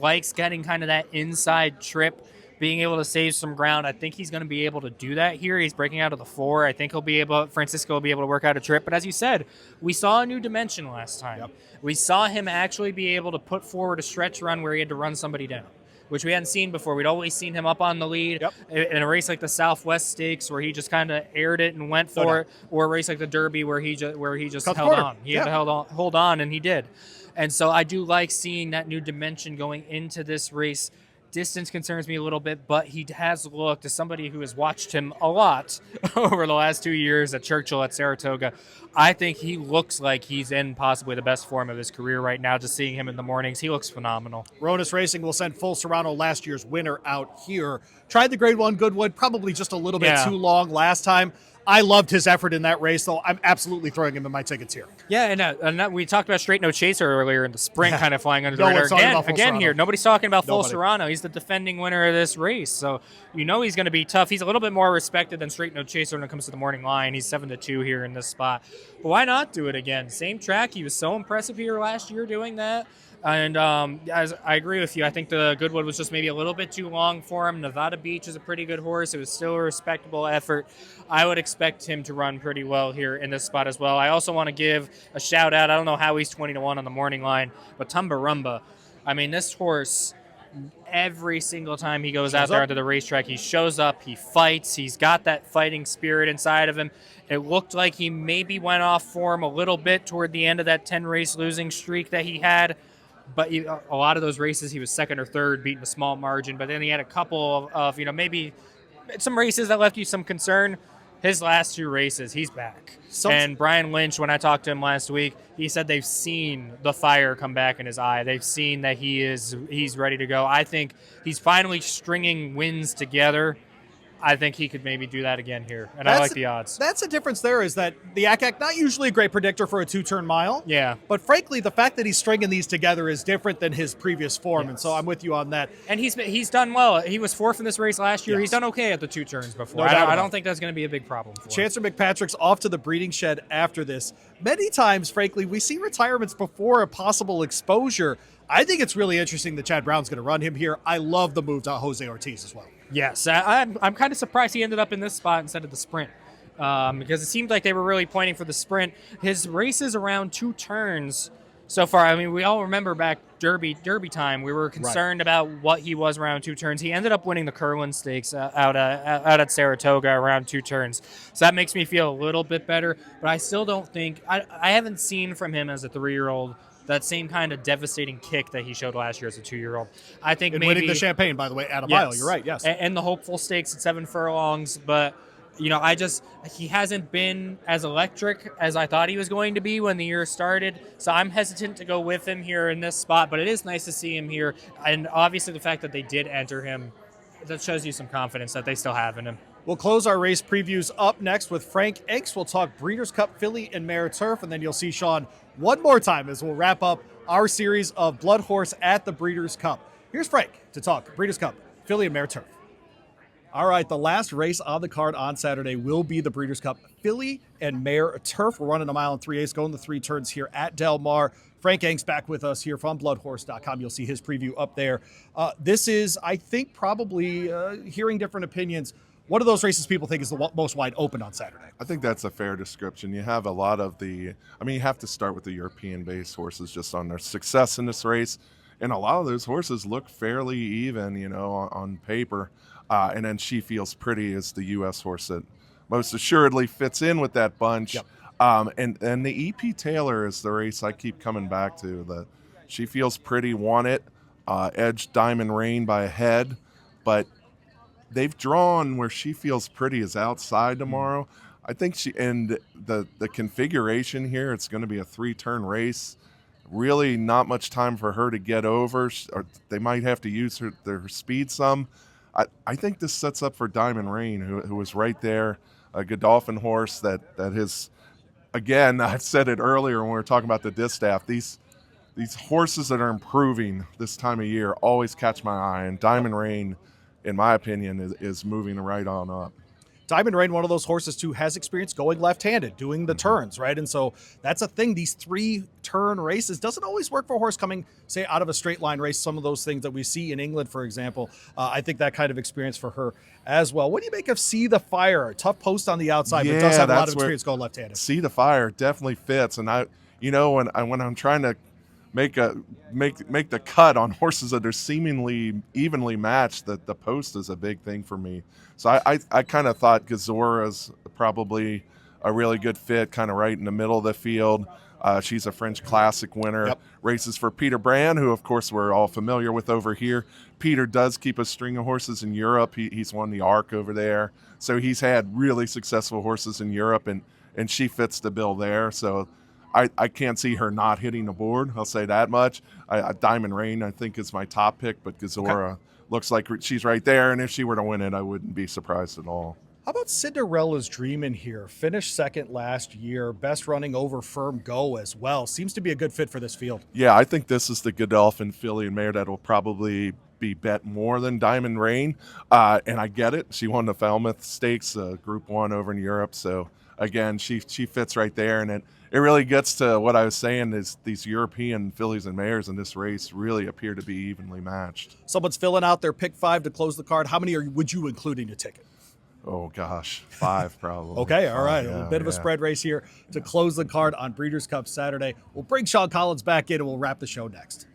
Speaker 2: likes getting kind of that inside trip. Being able to save some ground. I think he's going to be able to do that here. He's breaking out of the 4. I think Francisco will be able to work out a trip. But as you said, we saw a new dimension last time.
Speaker 1: Yep.
Speaker 2: We saw him actually be able to put forward a stretch run where he had to run somebody down, which we hadn't seen before. We'd always seen him up on the lead in a race like the Southwest Stakes where he just kind of aired it and went for it, or a race like the Derby where he just held on. He had to hold on, and he did. And so I do like seeing that new dimension going into this race. Distance concerns me a little bit, but he has looked, as somebody who has watched him a lot over the last 2 years at Churchill, at Saratoga, I think he looks like he's in possibly the best form of his career right now. Just seeing him in the mornings, he looks phenomenal.
Speaker 1: Ronis Racing will send Full Serrano, last year's winner, out here. Tried the Grade 1 Goodwood, probably just a little bit too long last time. I loved his effort in that race, though. I'm absolutely throwing him in my tickets here.
Speaker 2: Yeah, and we talked about Straight No Chaser earlier in the sprint, kind of flying under the radar. Again here, nobody's talking about Full Serrano. He's the defending winner of this race, so he's going to be tough. He's a little bit more respected than Straight No Chaser when it comes to the morning line. He's 7-2 here in this spot. But why not do it again? Same track. He was so impressive here last year doing that. And as I agree with you, I think the Goodwood was just maybe a little bit too long for him. Nevada Beach is a pretty good horse. It was still a respectable effort. I would expect him to run pretty well here in this spot as well. I also want to give a shout out. I don't know how he's 20-1 on the morning line, but Tumbarumba. This horse, every single time he goes out there onto the racetrack, he shows up, he fights, he's got that fighting spirit inside of him. It looked like he maybe went off form a little bit toward the end of that 10-race losing streak that he had. But a lot of those races, he was second or third, beating a small margin. But then he had a couple of maybe some races that left you some concern. His last 2 races, he's back. And Brian Lynch, when I talked to him last week, he said they've seen the fire come back in his eye. They've seen that he's ready to go. I think he's finally stringing wins together. I think he could maybe do that again here, and I like the odds.
Speaker 1: That's the difference there is that the ACAC, not usually a great predictor for a 2-turn mile.
Speaker 2: Yeah.
Speaker 1: But frankly, the fact that he's stringing these together is different than his previous form, and so I'm with you on that.
Speaker 2: And he's done well. He was 4th in this race last year. Yes. He's done okay at the 2 turns before. I don't think that's going to be a big problem for him.
Speaker 1: Chancellor McPatrick's off to the breeding shed after this. Many times, frankly, we see retirements before a possible exposure. I think it's really interesting that Chad Brown's going to run him here. I love the move to Jose Ortiz as well.
Speaker 2: Yes, I'm kind of surprised he ended up in this spot instead of the sprint because it seemed like they were really pointing for the sprint. His races around 2 turns so far, we all remember back Derby time, we were concerned about what he was around 2 turns. He ended up winning the Curlin Stakes out at Saratoga around 2 turns. So that makes me feel a little bit better, but I still don't think – I haven't seen from him as a 3-year-old that same kind of devastating kick that he showed last year as a 2-year-old. I think
Speaker 1: and
Speaker 2: maybe
Speaker 1: winning the Champagne, by the way, at a mile. You're right. Yes,
Speaker 2: and the hopeful stakes at 7 furlongs. But he hasn't been as electric as I thought he was going to be when the year started. So I'm hesitant to go with him here in this spot, but it is nice to see him here. And obviously the fact that they did enter him, that shows you some confidence that they still have in him.
Speaker 1: We'll close our race previews up next with Frank Angst. We'll talk Breeders' Cup Filly and Mare Turf, and then you'll see Sean one more time as we'll wrap up our series of Blood Horse at the Breeders' Cup. Here's Frank to talk Breeders' Cup, Filly and Mare Turf. All right, the last race on the card on Saturday will be the Breeders' Cup Filly and Mare Turf. We're running a mile and 3/8, going the 3 turns here at Del Mar. Frank Angst back with us here from BloodHorse.com. You'll see his preview up there. This is, I think, probably hearing different opinions. One of those races people think is the most wide open on Saturday.
Speaker 4: I think that's a fair description. You have a lot of you have to start with the European-based horses just on their success in this race. And a lot of those horses look fairly even, on paper. And then She Feels Pretty is the U.S. horse that most assuredly fits in with that bunch.
Speaker 1: Yep.
Speaker 4: And the E.P. Taylor is the race I keep coming back to. The She Feels Pretty won it, edged Diamond Rain by a head, but they've drawn where She Feels Pretty is outside tomorrow. I think the configuration here, it's going to be a 3-turn race. Really not much time for her to get over, or they might have to use their speed some. I think this sets up for Diamond Rain, who was right there, a Godolphin horse that is, again, I've said it earlier when we were talking about the Distaff, these horses that are improving this time of year always catch my eye, and Diamond Rain, in my opinion, is moving right on up.
Speaker 1: Diamond Rain, one of those horses, too, has experience going left-handed, doing the turns, right? And so that's a thing. These 3-turn races doesn't always work for a horse coming, say, out of a straight line race. Some of those things that we see in England, for example, I think that kind of experience for her as well. What do you make of See the Fire? Tough post on the outside, but does have a lot of experience going left-handed.
Speaker 4: See the Fire definitely fits. And when I'm trying to make the cut on horses that are seemingly evenly matched, that the post is a big thing for me. So I kind of thought Gazora's probably a really good fit, kind of right in the middle of the field. She's a French Classic winner.
Speaker 1: Yep.
Speaker 4: Races for Peter Brand, who of course we're all familiar with over here. Peter does keep a string of horses in Europe. He's won the Arc over there. So he's had really successful horses in Europe, and she fits the bill there. So I can't see her not hitting the board. I'll say that much. Diamond Rain, I think, is my top pick, but Gazora looks like she's right there. And if she were to win it, I wouldn't be surprised at all.
Speaker 1: How about Cinderella's Dream in here? Finished second last year, best running over Firm Go as well. Seems to be a good fit for this field.
Speaker 4: Yeah, I think this is the Godolphin Filly and Mare that will probably be bet more than Diamond Rain. And I get it. She won the Falmouth Stakes, Group 1 over in Europe. So, again, she fits right there. And it really gets to what I was saying is these European fillies and mares in this race really appear to be evenly matched.
Speaker 1: Someone's filling out their pick 5 to close the card. How many would you include in your ticket?
Speaker 4: Oh, gosh, 5 probably.
Speaker 1: Okay, all right.
Speaker 4: Yeah,
Speaker 1: a bit of a spread race here to close the card on Breeders' Cup Saturday. We'll bring Sean Collins back in, and we'll wrap the show next.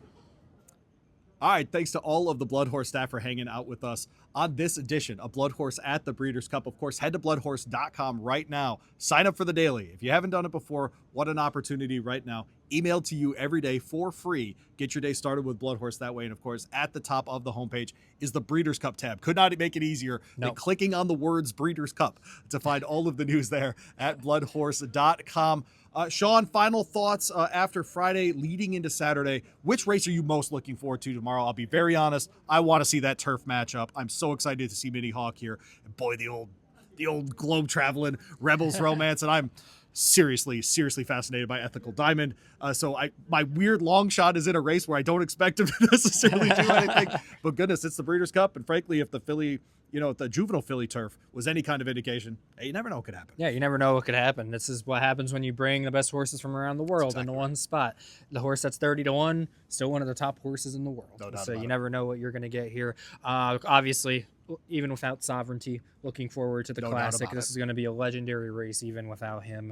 Speaker 1: All right, thanks to all of the Blood Horse staff for hanging out with us on this edition of Blood Horse at the Breeders' Cup. Of course, head to bloodhorse.com right now. Sign up for the daily. If you haven't done it before, what an opportunity right now. Emailed to you every day for free. Get your day started with Blood Horse that way. And of course, at the top of the homepage is the Breeders' Cup tab. Could not make it easier than clicking on the words Breeders' Cup to find all of the news there at bloodhorse.com. Sean, final thoughts after Friday leading into Saturday. Which race are you most looking forward to tomorrow? I'll be very honest. I want to see that turf matchup. I'm so excited to see Minnie Hawk here. And boy, the old globe traveling Rebels romance. And I'm seriously fascinated by Ethical Diamond. So my weird long shot is in a race where I don't expect him to necessarily do anything. But goodness, it's the Breeders' Cup. And frankly, if the filly, if the juvenile filly turf was any kind of indication, hey, you never know what could happen.
Speaker 2: Yeah, you never know what could happen. This is what happens when you bring the best horses from around the world into one spot. The horse that's 30-1, still one of the top horses in the world.
Speaker 1: No doubt
Speaker 2: so
Speaker 1: about
Speaker 2: you
Speaker 1: it.
Speaker 2: never know what you're going to get here. Obviously, even without Sovereignty, looking forward to the
Speaker 1: No doubt
Speaker 2: Classic.
Speaker 1: about
Speaker 2: This
Speaker 1: it.
Speaker 2: is going to be a legendary race even without him.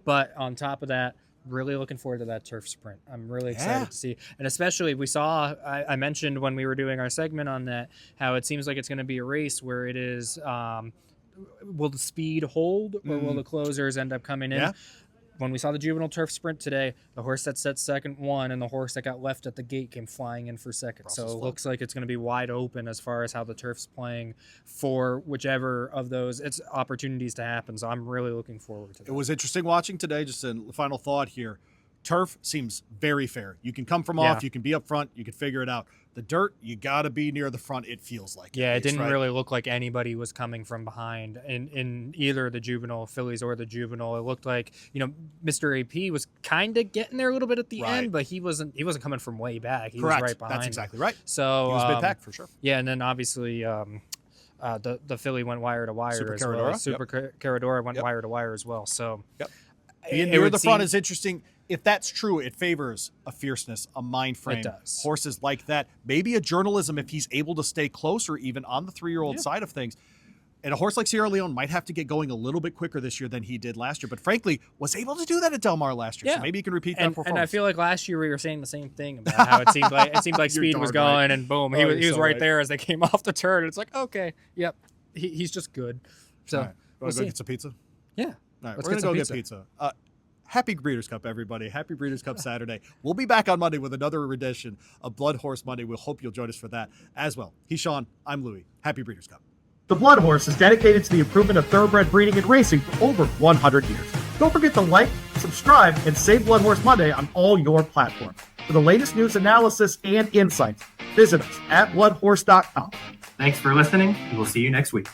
Speaker 2: But on top of that, really looking forward to that turf sprint. I'm really excited to see. And especially we saw, I mentioned when we were doing our segment on that, how it seems like it's going to be a race where it is, will the speed hold or will the closers end up coming in?
Speaker 1: Yeah.
Speaker 2: when we saw the juvenile turf sprint today, the horse that set second won, and the horse that got left at the gate came flying in for second.
Speaker 1: Brussels
Speaker 2: So it
Speaker 1: flow.
Speaker 2: looks like it's going to be wide open as far as how the turf's playing for whichever of those it's opportunities to happen. So I'm really looking forward to that.
Speaker 1: It was interesting watching today. Just a final thought here. Turf seems very fair. You can come from off, you can be up front, you can figure it out. The dirt, you got to be near the front, it feels like.
Speaker 2: Yeah, it didn't
Speaker 1: right?
Speaker 2: really look like anybody was coming from behind in either the juvenile fillies or the juvenile. It looked like, Mr. AP was kind of getting there a little bit at the end, but he wasn't coming from way back. He
Speaker 1: Correct.
Speaker 2: was right behind.
Speaker 1: That's exactly right.
Speaker 2: So
Speaker 1: He was mid-pack for sure.
Speaker 2: Yeah, and then obviously the filly went wire to wire
Speaker 1: Super
Speaker 2: as well.
Speaker 1: Caradora.
Speaker 2: Super Caradora went wire to wire as well. So
Speaker 1: Being near the front is interesting. If that's true, it favors a fierceness, a mind frame.
Speaker 2: It does.
Speaker 1: Horses like that. Maybe a journalism if he's able to stay closer even on the 3-year-old side of things. And a horse like Sierra Leone might have to get going a little bit quicker this year than he did last year. But frankly, was able to do that at Del Mar last year.
Speaker 2: Yeah.
Speaker 1: So maybe he can repeat that
Speaker 2: and
Speaker 1: performance.
Speaker 2: I feel like last year we were saying the same thing about how it seemed like
Speaker 1: You're
Speaker 2: speed was
Speaker 1: darn
Speaker 2: going
Speaker 1: right.
Speaker 2: and boom,
Speaker 1: Oh,
Speaker 2: he
Speaker 1: you're
Speaker 2: was
Speaker 1: so
Speaker 2: right
Speaker 1: right.
Speaker 2: there as they came off the turn. It's like, okay, yep, he's just good. So
Speaker 1: All right.
Speaker 2: we'll
Speaker 1: Want to go
Speaker 2: see.
Speaker 1: get some pizza?
Speaker 2: Yeah,
Speaker 1: All right,
Speaker 2: let's
Speaker 1: we're
Speaker 2: get
Speaker 1: going to
Speaker 2: some
Speaker 1: go get pizza. Happy Breeders' Cup, everybody. Happy Breeders' Cup Saturday. We'll be back on Monday with another edition of BloodHorse Monday. We'll hope you'll join us for that as well. He's Sean. I'm Louie. Happy Breeders' Cup.
Speaker 6: The BloodHorse is dedicated to the improvement of thoroughbred breeding and racing for over 100 years. Don't forget to like, subscribe, and save BloodHorse Monday on all your platforms. For the latest news, analysis, and insights, visit us at bloodhorse.com.
Speaker 7: Thanks for listening, and we'll see you next week.